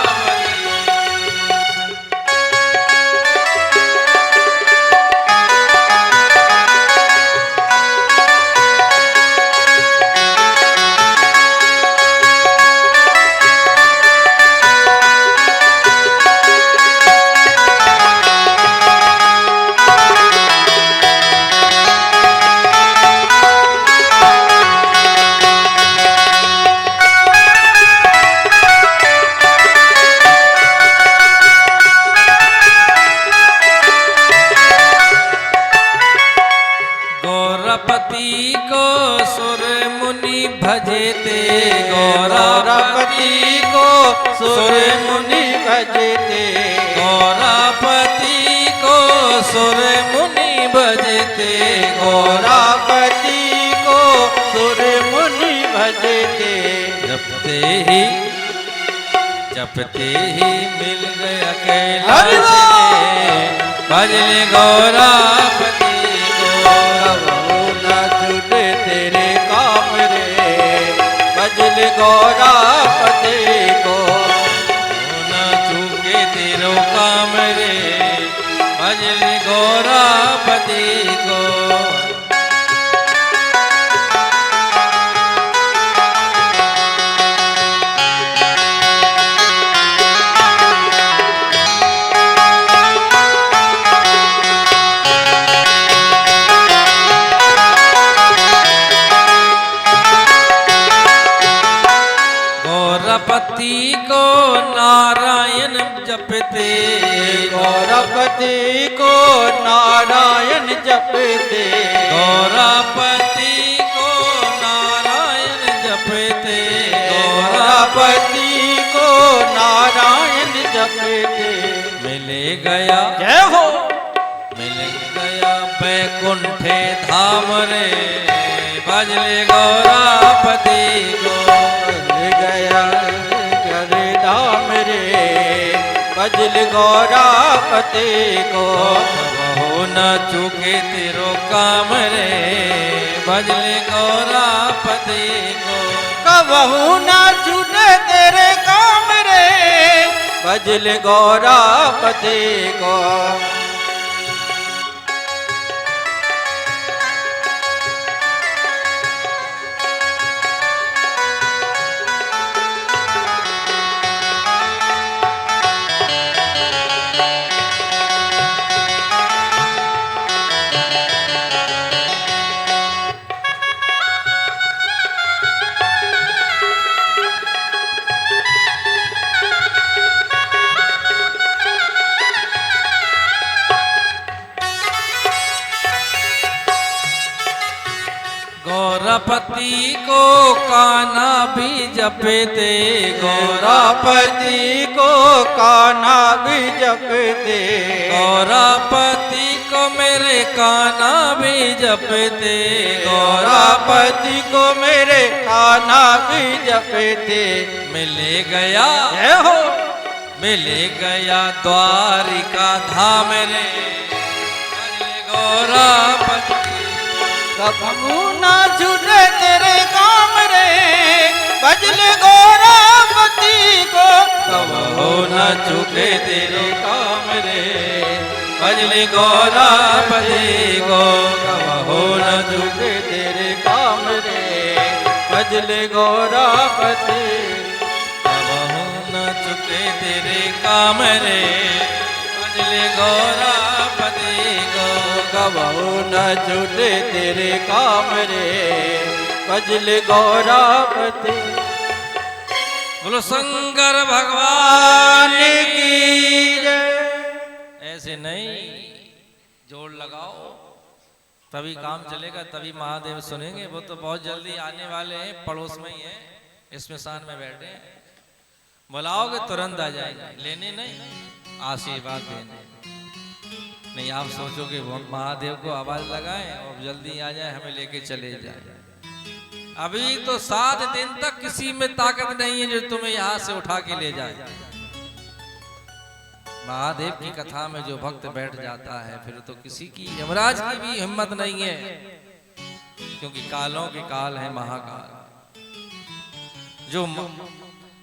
S1: गौरापति को सुर मुनि भजते।
S2: गौरापति को सुर मुनि भजते।
S1: गौरापति को सुर मुनि भजते।
S2: गौरापति को सुर मुनि भजते।
S1: जपते ही मिल गया कैलाश में, भजले गौरापति को।
S2: कबहू न छूटे तेरे काम रे, भजले गौरापति को।
S1: न चूके तेरो काम रे, भजले गौरापति को। नारायण जपते,
S2: गौरपति को नारायण जपते,
S1: गौरपति को नारायण जपते,
S2: गौरपति को नारायण जपते।
S1: मिले गया
S2: जय हो,
S1: मिल गया बैकुंठे धाम रे, भजले गौरापति को।
S2: मिल गया करे धाम रे, भजल गौरापति को।
S1: हो न चूके तेरो काम रे, भजले गौरापति को।
S2: कबहू ना छूटे तेरे काम रे, भजल गौरापति को।
S1: गौरापति को कान्हा भी जपते,
S2: गौरापति को कान्हा भी जपते,
S1: गौरापति को मेरे कान्हा भी जपते,
S2: गौरापति को मेरे कान्हा भी जपते।
S1: मिले गया
S2: जय हो,
S1: मिले गया द्वारिका धाम रे, भजले गौरापति।
S2: कबहू ना छूटे तेरे काम रे, भजल गौरापति को।
S1: कबहू न चूके तेरे काम रे, भजले गौरापति को। कबहू न चूके
S2: तेरे काम रे, भजल गौरापति।
S1: कबहू न चूके तेरे काम रे, भजले गौरापति को।
S2: कबहू न छूटे तेरे काम रे, भजल गौरापति।
S1: बोलो शंकर भगवान की
S2: जय।
S1: ऐसे नहीं, जोड़ लगाओ तभी काम चलेगा, तभी महादेव सुनेंगे। वो तो बहुत जल्दी आने वाले हैं, पड़ोस में ही है, इसमें शान में बैठे हैं। बुलाओगे तुरंत आ जाएंगे, लेने नहीं आशीर्वाद देने नहीं। आप सोचोगे महादेव को आवाज लगाएं और जल्दी आ जाए, हमें लेके चले जाए। अभी तो 7 दिन तक किसी में ताकत नहीं है जो तुम्हें यहां से उठा के ले जाए। महादेव की कथा में जो भक्त बैठ जाता है, फिर तो किसी की, यमराज की भी हिम्मत नहीं है, क्योंकि कालों के काल है महाकाल। जो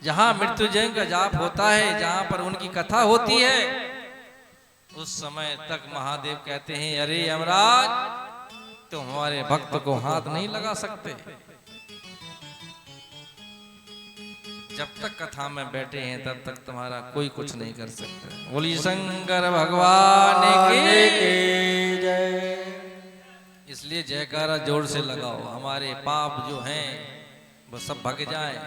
S1: जहां मृत्युंजय का जाप होता है, जहां पर उनकी कथा होती है, उस समय तक महादेव कहते हैं, अरे यमराज तुम हमारे भक्त को हाथ नहीं लगा सकते। जब तक कथा में बैठे हैं तब तक तुम्हारा कोई कुछ नहीं कर सकता। बोलिए शंकर भगवान की
S2: जय।
S1: इसलिए जयकारा जोर से लगाओ, हमारे पाप जो हैं वो सब भग जाएं,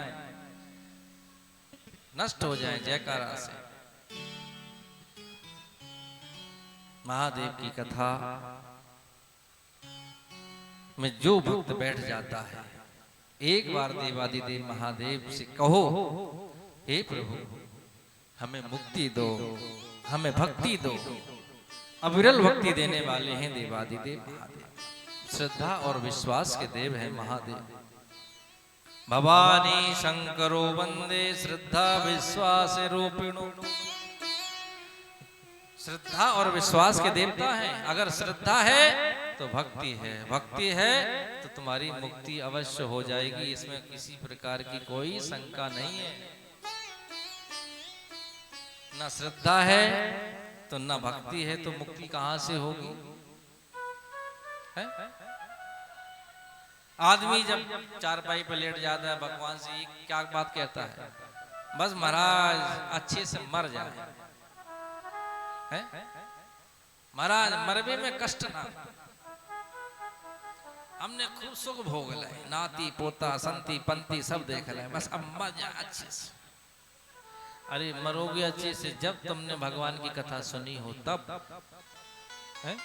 S1: नष्ट हो जाएं जयकारा से। महादेव की कथा में जो भक्त बैठ जाता है, एक बार देवादिदेव महादेव से कहो, हे प्रभु हमें मुक्ति दो, हमें भक्ति दो। अविरल भक्ति देने वाले हैं देवादिदेव महादेव। श्रद्धा और विश्वास के देव हैं महादेव। भवानी शंकरो वंदे श्रद्धा विश्वास रूपिणो। श्रद्धा और विश्वास के देवता हैं। अगर श्रद्धा है तो भक्ति है, भक्ति है तो तुम्हारी मुक्ति अवश्य हो जाएगी, इसमें किसी प्रकार की कोई शंका नहीं है। ना श्रद्धा है तो ना भक्ति है, तो मुक्ति कहां से होगी? है? आदमी जब चारपाई पर लेट जाता है, भगवान से क्या बात कहता है? बस महाराज अच्छे से मर जाए, है? महाराज मरबे में कष्ट ना, हमने खूब सुख भोग लाए, नाती पोता संती पंती सब देख लाए, बस अब मर जाए अच्छे से। अरे मरोगे अच्छे से जब तुमने भगवान की कथा सुनी हो तब है?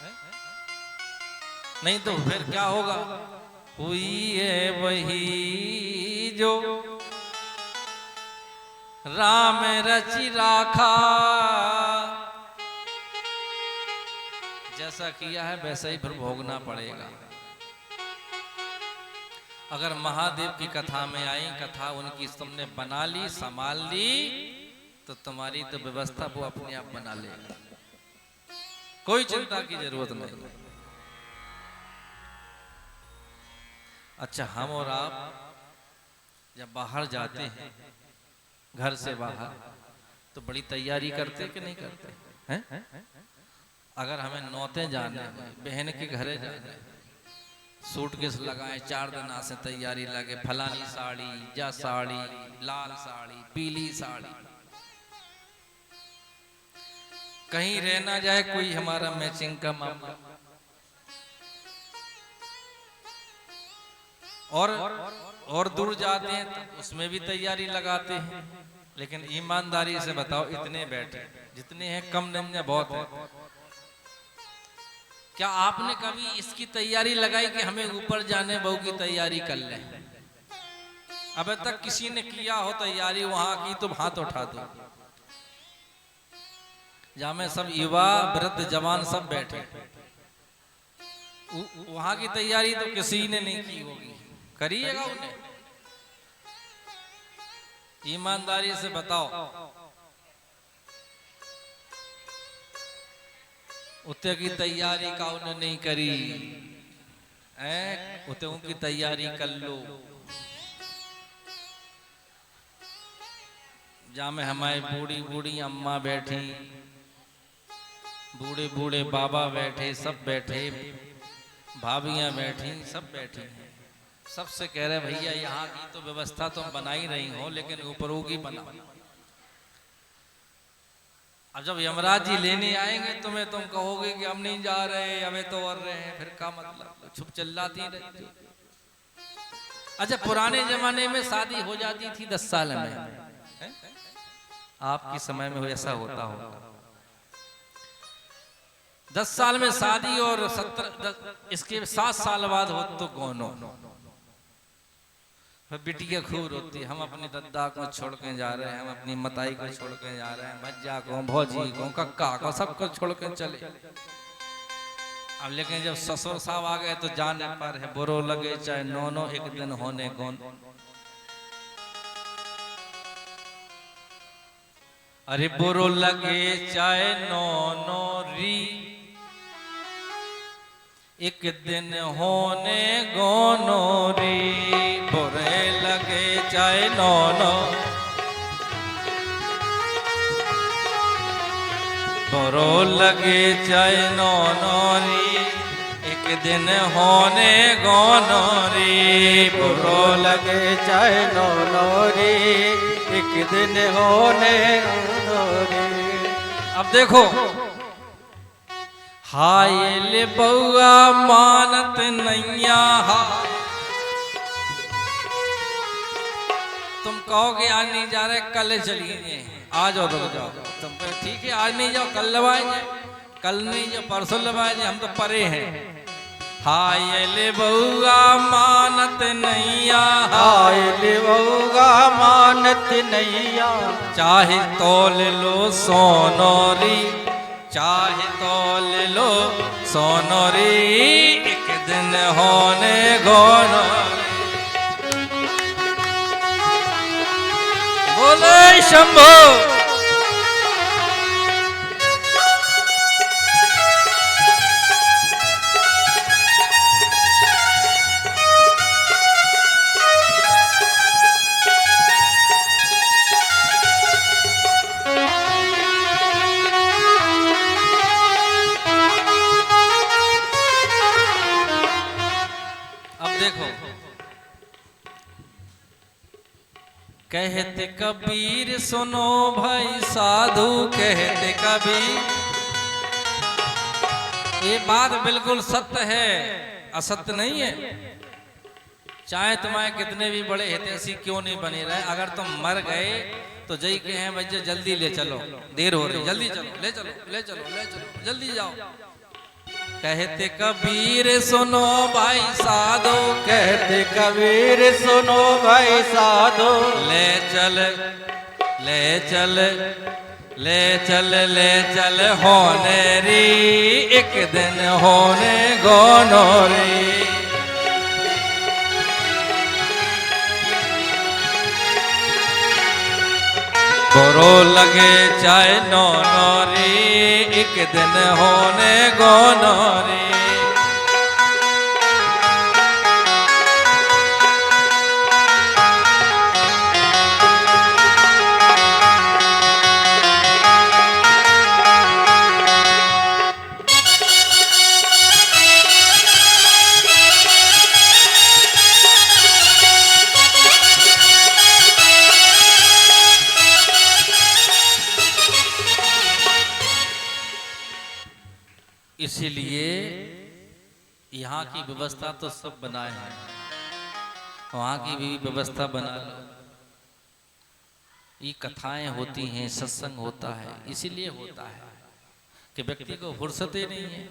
S1: नहीं तो फिर क्या होगा? हुई है वही जो राम रचि राखा, जैसा किया है वैसा ही फिर भोगना पड़ेगा। अगर महादेव की कथा में आई, कथा उनकी तुमने बना ली, संभाल ली, तो तुम्हारी तो व्यवस्था वो अपने आप बना लेगा, कोई चिंता की जरूरत नहीं। अच्छा, हम और आप जब बाहर जाते हैं घर से बाहर तो बड़ी तैयारी करते कि नहीं करते हैं? अगर हमें नौते जाना है, बहन के घरे जाना है, सूटकेस लगाए, 4 दिन से तैयारी लगे, फलानी साड़ी, जा साड़ी, लाल साड़ी, पीली साड़ी, कहीं रहना जाए कोई हमारा मैचिंग का मामला। और दूर जाते हैं तो उसमें भी तैयारी लगाते हैं। लेकिन ईमानदारी से बताओ, इतने बैठे जितने हैं कम नहीं है, बहुत है। क्या आपने कभी इसकी तैयारी लगाई कि हमें ऊपर जाने बहू की तैयारी कर लें? अबे तक किसी ने किया हो तैयारी वहां की तो हाथ उठा दो। जहां में सब युवा वृद्ध जवान सब बैठे, वहां की तैयारी तो किसी ने नहीं की होगी, करिएगा उन्हें? ईमानदारी से बताओ, उते की तैयारी का उन्हें नहीं करी, उते उनकी तैयारी कर लो। जहाँ में हमारे बूढ़ी बूढ़ी अम्मा बैठी, बूढ़े बूढ़े बाबा बैठे, सब बैठे, भाभियां बैठी, सब बैठी, सबसे कह रहे भैया यहाँ की तो व्यवस्था तुम बना ही रही हो, लेकिन ऊपरों की बना। अब जब यमराज जी लेने आएंगे तुम्हें, तुम कहोगे कि हम नहीं जा रहे, हमें तो और रहे हैं, फिर क्या मतलब? छुप चिल्लाती रहती। अच्छा, पुराने जमाने में शादी हो जाती थी 10 साल में, आपके समय में ऐसा होता होगा? 10 साल में शादी, और इसके 7 साल बाद हो तो गोनो। बिटिया खूब रोती, हम अपनी दद्दा को छोड़ के जा रहे हैं, हम अपनी मताई को छोड़ के जा रहे हैं, भज्जा को, भौजी को, कक्का को, सबको छोड़ के चले। अब लेकिन जब ससुर साहब आ गए तो जाने पर है, बुरो लगे चाहे नौनो, एक दिन होने कौन। अरे बुरो लगे चाहे नौनो री, एक दिन होने गोनो री। बुरे लगे चाहे नौनो, बुरो लगे चाहे नौनो री, एक दिन होने गोनो री।
S2: बुरो लगे चाहे नौनो री, एक दिन होने गोनो री।
S1: अब देखो, हाय ले बउआ मानत नैया, तुम कहोगे आज नहीं जा रहे, कल चलिए, आज और रुक जाओ। तुम ठीक है, आज नहीं जाओ, कल लवाएंगे, कल नहीं जाओ, परसों लवाएंगे, हम तो परे हैं। हाय ले बउआ मानत नैया,
S2: हाय ले बउआ मानत नैया,
S1: चाहे तोल लो सोनोरी, चाहे तोल लो सोनोरी, एक दिन होने गोनो। बोले शंभो। कहते कबीर सुनो भाई साधु, कहते कबीर, ये बात बिल्कुल सत्य है, असत्य नहीं है। चाहे तुम्हारे कितने भी बड़े हितैषी क्यों नहीं बने रहे, अगर तुम मर गए तो जय के हैं भैया जल्दी ले चलो, देर हो रही, जल्दी चलो, ले चलो ले चलो ले चलो, जल्दी जाओ। कहते कबीर सुनो भाई साधो,
S2: कहते कबीर सुनो भाई साधो,
S1: ले चल ले चल ले चल ले चल होने री, एक दिन होने गोनो री। बुरो लगे चाहे नो री, एक दिन होने गोनो री। इसीलिए यहाँ की व्यवस्था तो सब बनाए हैं, वहाँ की भी व्यवस्था बना लो। ये कथाएं होती हैं, सत्संग होता है, इसीलिए होता है कि व्यक्ति को फुर्सत ही नहीं है।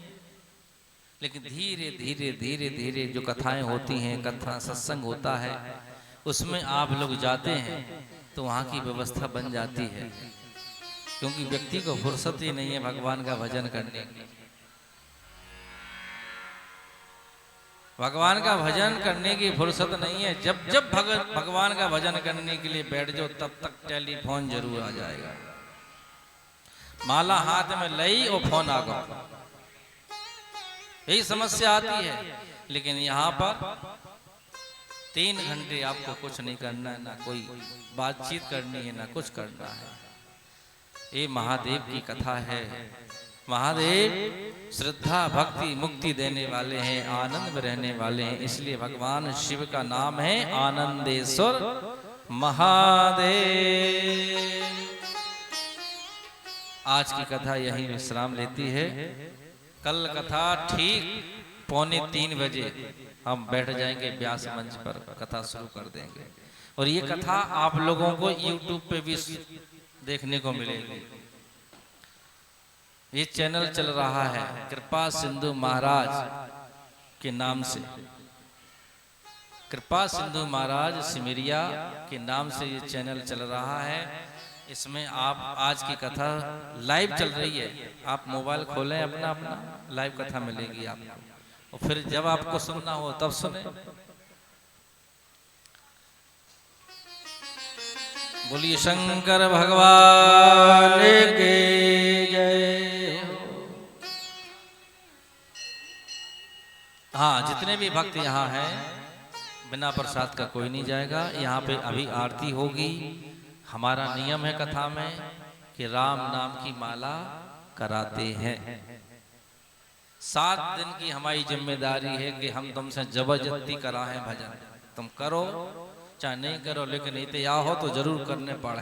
S1: लेकिन धीरे धीरे धीरे धीरे जो कथाएं होती हैं, कथा सत्संग होता है, उसमें आप लोग जाते हैं तो वहाँ की व्यवस्था बन जाती है। क्योंकि व्यक्ति को फुर्सत ही नहीं है भगवान का भजन करने की। भगवान का भजन करने की फुर्सत नहीं है। जब जब भगवान का भजन करने के लिए बैठ जाओ तब तक टेलीफोन जरूर आ जाएगा। माला हाथ में लई और फोन आ गया, यही समस्या आती है। लेकिन यहाँ पर 3 घंटे आपको कुछ नहीं करना है, ना कोई बातचीत करनी है, ना कुछ करना है। ये महादेव की कथा है। महादेव श्रद्धा भक्ति मुक्ति देने वाले हैं, आनंद में रहने वाले हैं। इसलिए भगवान शिव का नाम है आनंदेश्वर महादेव। आज की कथा यहीं विश्राम लेती है। कल कथा ठीक 2:45 बजे हम बैठ जाएंगे व्यास मंच पर, कथा शुरू कर देंगे। और ये कथा आप लोगों को YouTube पे भी देखने को मिलेगी। ये चैनल चल रहा है कृपा सिंधु महाराज के नाम से। कृपा सिंधु महाराज सिमरिया के नाम से ये चैनल चल रहा है। इसमें आप आज की कथा लाइव चल रही है। आप मोबाइल खोलें अपना अपना, लाइव कथा मिलेगी आपको। और फिर जब आपको सुनना हो तब सुने। बोलिए शंकर भगवान के जय। हाँ, जितने भी भक्त यहाँ हैं, बिना प्रसाद का कोई नहीं जाएगा। यहाँ पे अभी आरती होगी। हमारा नियम है कथा में कि राम नाम की माला कराते हैं। 7 दिन की हमारी जिम्मेदारी है कि हम तुमसे जबरदस्ती कराएं भजन। तुम करो चाहे नहीं करो, लेकिन इतिहास हो तो जरूर करने पड़े।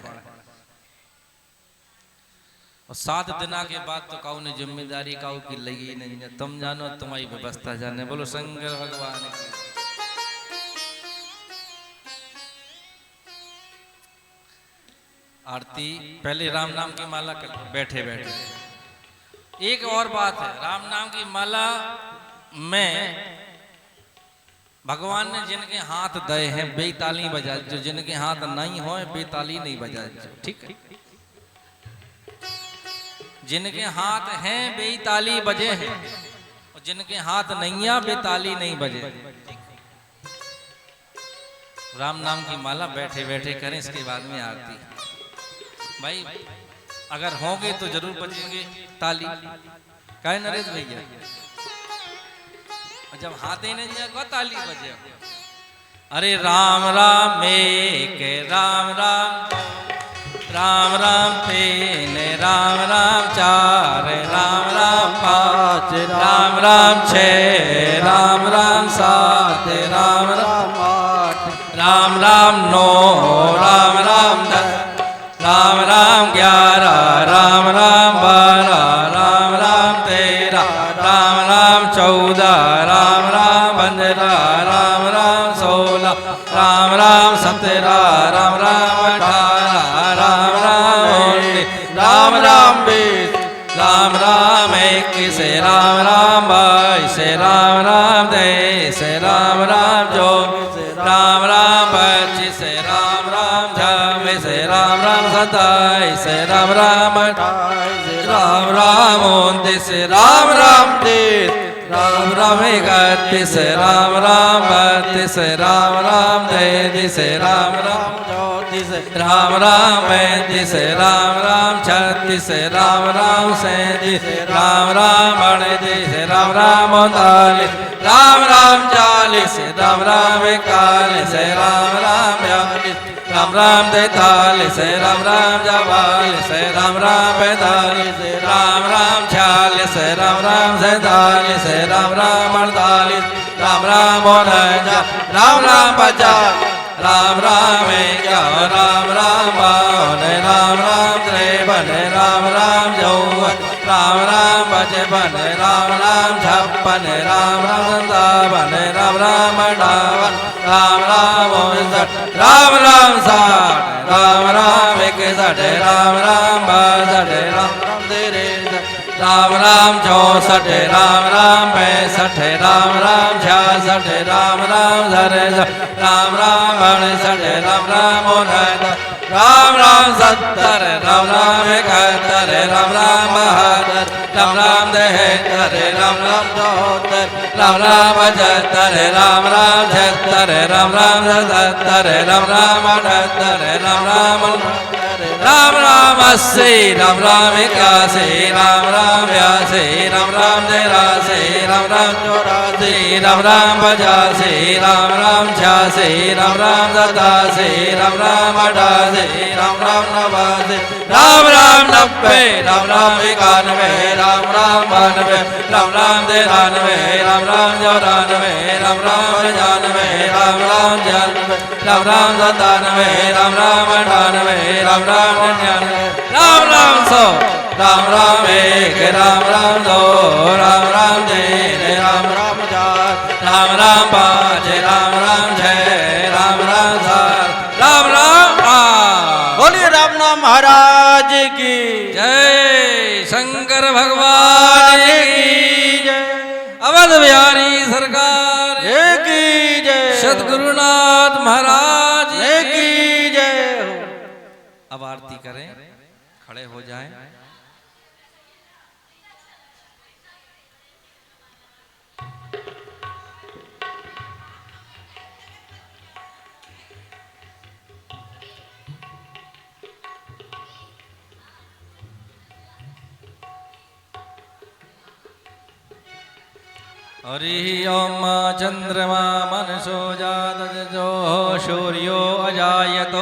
S1: और 7 दिना के बाद तो काऊ ने जिम्मेदारी काऊ की लगी नहीं है। तुम जानो, तुम्हारी व्यवस्था जाने। बोलो शंकर भगवान की। आरती पहले राम नाम की माला कर, बैठे बैठे। एक और बात है, राम नाम की माला में भगवान ने जिनके हाथ दए हैं बेताली बजा, जो जिनके हाथ नहीं हो बेताली नहीं बजा। ठीक है, जिनके हाथ हैं बेताली बजे हैं, और जिनके हाथ नहीं है बेताली नहीं बजे। राम नाम की माला बैठे बैठे करें, इसके बाद में आरती। भाई अगर होंगे तो जरूर बजेंगे ताली। कहे नरेश भैया, जब हाथ ही नहीं जाएगा ताली बजे। अरे राम राम एक राम राम, राम राम 3 राम राम 4 राम राम 5 राम राम 6 राम राम 7 राम राम 8 राम राम 9 राम राम 10 राम राम 11 राम राम 12 राम राम 13 राम राम 14 राम राम 15 राम राम 16 राम राम 17 राम राम 18 राम
S2: राम राम बीस
S1: राम राम एक से राम राम भाई से राम राम दे से राम राम जो राम राम बच्ची से राम राम झम से राम राम सताई से राम राम राम राम ओंदे से राम राम
S2: देश
S1: राम राम इकतीस राम राम बत्तीस राम राम तैतीस राम राम
S2: चौतीस
S1: राम राम पैंतीस राम राम छत्तीस राम राम सैंतीस राम राम अड़तीस राम राम उनतालीस राम राम चालीस राम राम इकतालीस राम राम बयालीस राम राम तैतालीस राम राम चवालीस राम राम पैंतालीस राम राम छियालीस राम राम सैंतालीस राम राम अड़तालीस राम राम उनचास राम राम पचास राम राम इक्यावन राम राम बावन राम राम तिरपन राम राम चौवन राम राम पचपन राम राम छप्पन राम राम सत्तावन राम राम अट्ठावन राम राम उनसठ राम राम साठ राम राम इकसठ राम राम बासठ राम राम तिरसठ राम राम चौसठ राम राम पैंसठ राम राम छियासठ राम राम सड़सठ राम राम अड़सठ राम राम उनहत्तर राम राम सत्तर राम राम इकहत्तर राम राम बहत्तर राम राम तिहत्तर राम राम चौहत्तर राम राम पचहत्तर राम राम छिहत्तर राम राम सतहत्तर राम राम अठहत्तर राम राम राम राम अस्सी राम राम इक्यासी राम राम बयासी राम राम तिरासी राम राम चौरासी राम राम पचासी राम राम छियासी राम राम सतासी राम राम अठासी राम राम नवासी राम राम नब्बे राम राम इक्यानवे राम राम बानवे राम राम तिरानवे राम राम चौरानवे राम राम पचानवे राम राम छियानवे राम राम सतानवे राम राम अठानवे राम राम निन्यानवे राम राम सौ राम राम एक राम राम दो राम राम तीन राम राम चार राम राम पाँच राम राम छः राम राम सात राम राम आठ
S2: बोलिए राम नाम महाराज की
S1: जय शंकर भगवान की
S2: जय
S1: अवध बिहारी सरकार
S2: जय की जय
S1: सद्गुरुनाथ महाराज
S2: जय की जय हो।
S1: अब आरती करें, खड़े हो जाएं। हरि ओम चंद्रमा मनसो जातजो सूर्यो अजायत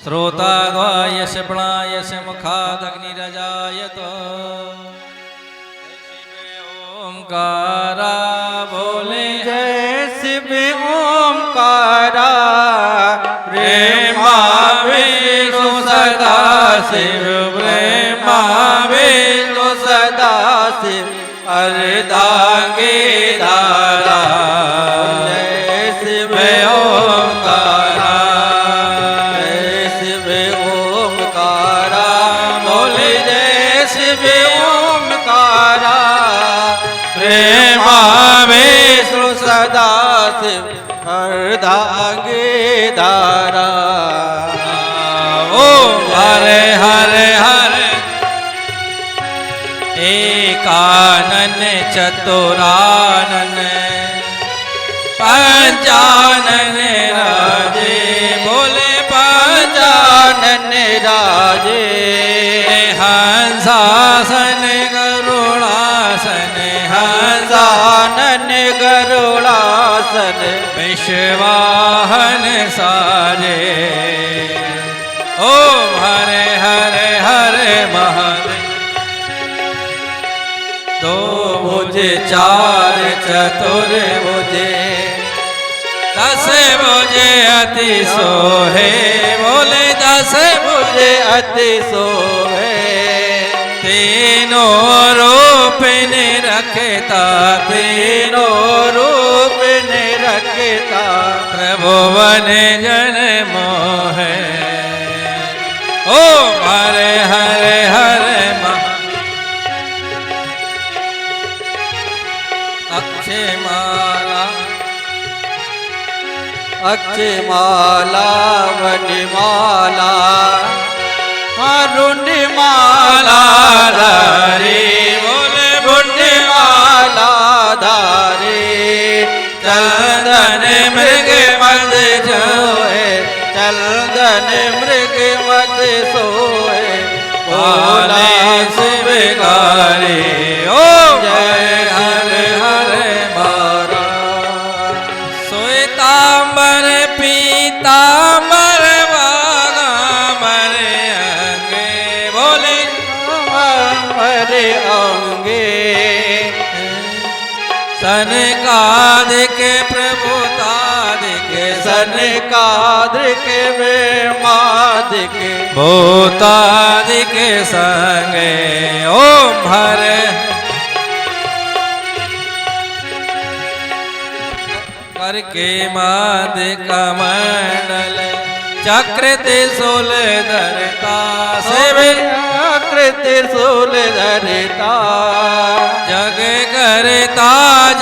S1: श्रोताद्वायश प्रायश मुखादग्निरजायत ओंकारा बोले
S2: जय शिव ओंकारा
S1: प्रेमा विष्णु सदा शिव प्रेमा विष्णु
S2: सदा शिव
S1: अर्धांगी धारा
S2: जय शिव
S1: ओंकारा
S2: जय शिव ओंकारा
S1: बोले जय
S2: शिव ओंकारा
S1: प्रेमा विष्णु
S2: सदा शिव अर्धांगी धारा
S1: ओम हरे हरे हरे एकानन चतुरानन पंचानन राजे बोले पंचानन
S2: राजे
S1: हंसासन गरुड़ासन
S2: हंसानन गरुड़ासन
S1: विश्वाहन साजे ओम हरे हरे हरे महादेव दो मुझे चार चतुर मुझे दस मुझे अति सोहे बोले दस
S2: मुझे अति सोहे
S1: तीनों रूप निरखता
S2: तीनों रूप निरखता
S1: त्रिभुवन जन मोह ओम हरे हरे
S2: अक्षमाला वनमाला रुंडमाला धारे बोले बुंडमाला धारे चंदन मृग मद सोए चंदन मृग मद सोए बोला शिवगारे ओ जय हर हर मारा
S1: श्वेतांबर पीतांबर वागांबर अंगे बोले
S2: हरे अंगे
S1: सनकादिक प्रभुतादिक
S2: सनकादिक वेमादिक
S1: भूतादिक संगे ओम हर कर के माद कमंडल चक्र त्रिशूल धरता सेवे
S2: कृति सूल धरता
S1: जग करता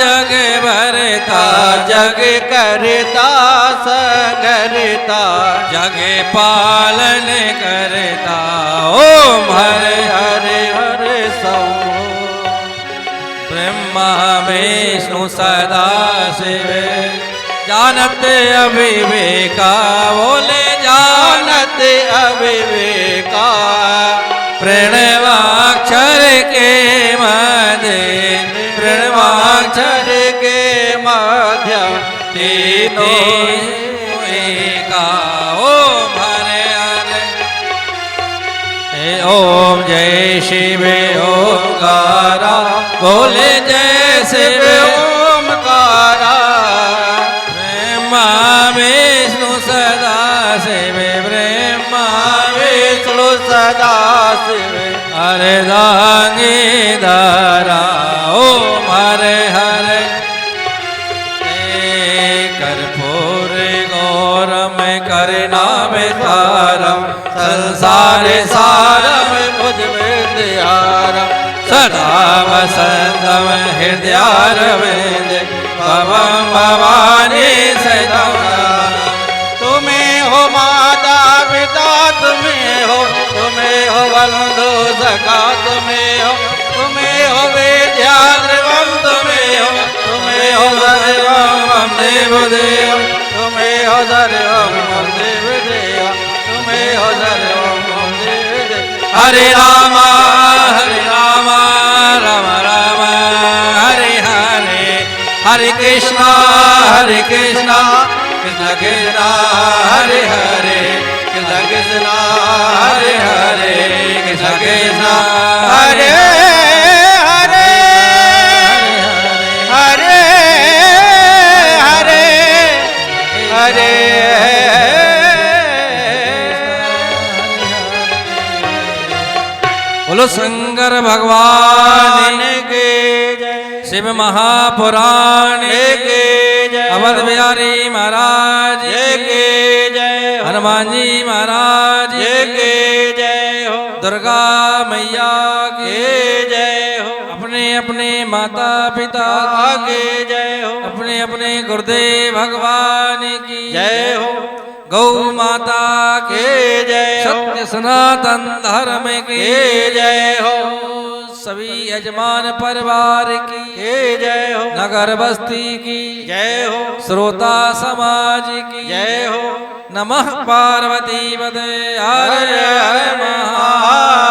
S1: जग भरता
S2: जग करता संगरता
S1: जग पालन करता ओम हर
S2: हरे हरे सौ
S1: ब्रह्मा विष्णु सदा शिव जानत अविवेका बोले
S2: जानत अविवेका
S1: प्रणवाक्षर के मध्य प्रणवाक्षर
S2: अक्षर के माध्यम
S1: तीनों एका ओम हरे हरे ओम जय शिव ओमकारा बोले जय शिव
S2: ओमकारा
S1: ब्रह्मा विष्णु सदा शिव ब्रह्मा
S2: विष्णु सदा शिव
S1: अर्धांगी धारा ओम हरे हरे कर्पूर गौरम करनाम तारम संसार सारम
S2: भुज विद्यारम
S1: सदा वसंतम हृदयारविंद भवम भवानी सदम
S2: तुम्हें हो माता पिता तुम्हें हो बंधु सखा तुम्हें हो विद्या ध्रुवम तुम्हें हो सर्वम देव देव तुम्हें हो सर्वम देव देव तुम्हें हो सर्वम देव देव
S1: हरे राम राम राम हरे हरे हरे कृष्णा कृष्ण कृष्ण हरे हरे
S2: कृष्ण कृष्ण
S1: हरे हरे कृष्ण कृष्ण
S2: हरे हरे हरे हरे हरे
S1: बोलो शंकर भगवान
S2: के जय
S1: शिव महापुराण
S2: के जय
S1: अवध बिहारी महाराज
S2: के जय
S1: हनुमान जी महाराज
S2: के जय हो
S1: दुर्गा मैया
S2: के
S1: के
S2: जय हो
S1: अपने अपने माता पिता
S2: के जय हो
S1: अपने अपने गुरुदेव भगवान की
S2: जय हो
S1: गौ माता के
S2: के जय हो
S1: सत्य सनातन धर्म के
S2: के जय हो
S1: सभी यजमान परिवार की
S2: के जय हो
S1: नगर बस्ती की
S2: जय हो
S1: श्रोता समाज की
S2: जय हो
S1: नमः पार्वती पते हर हर महादेव।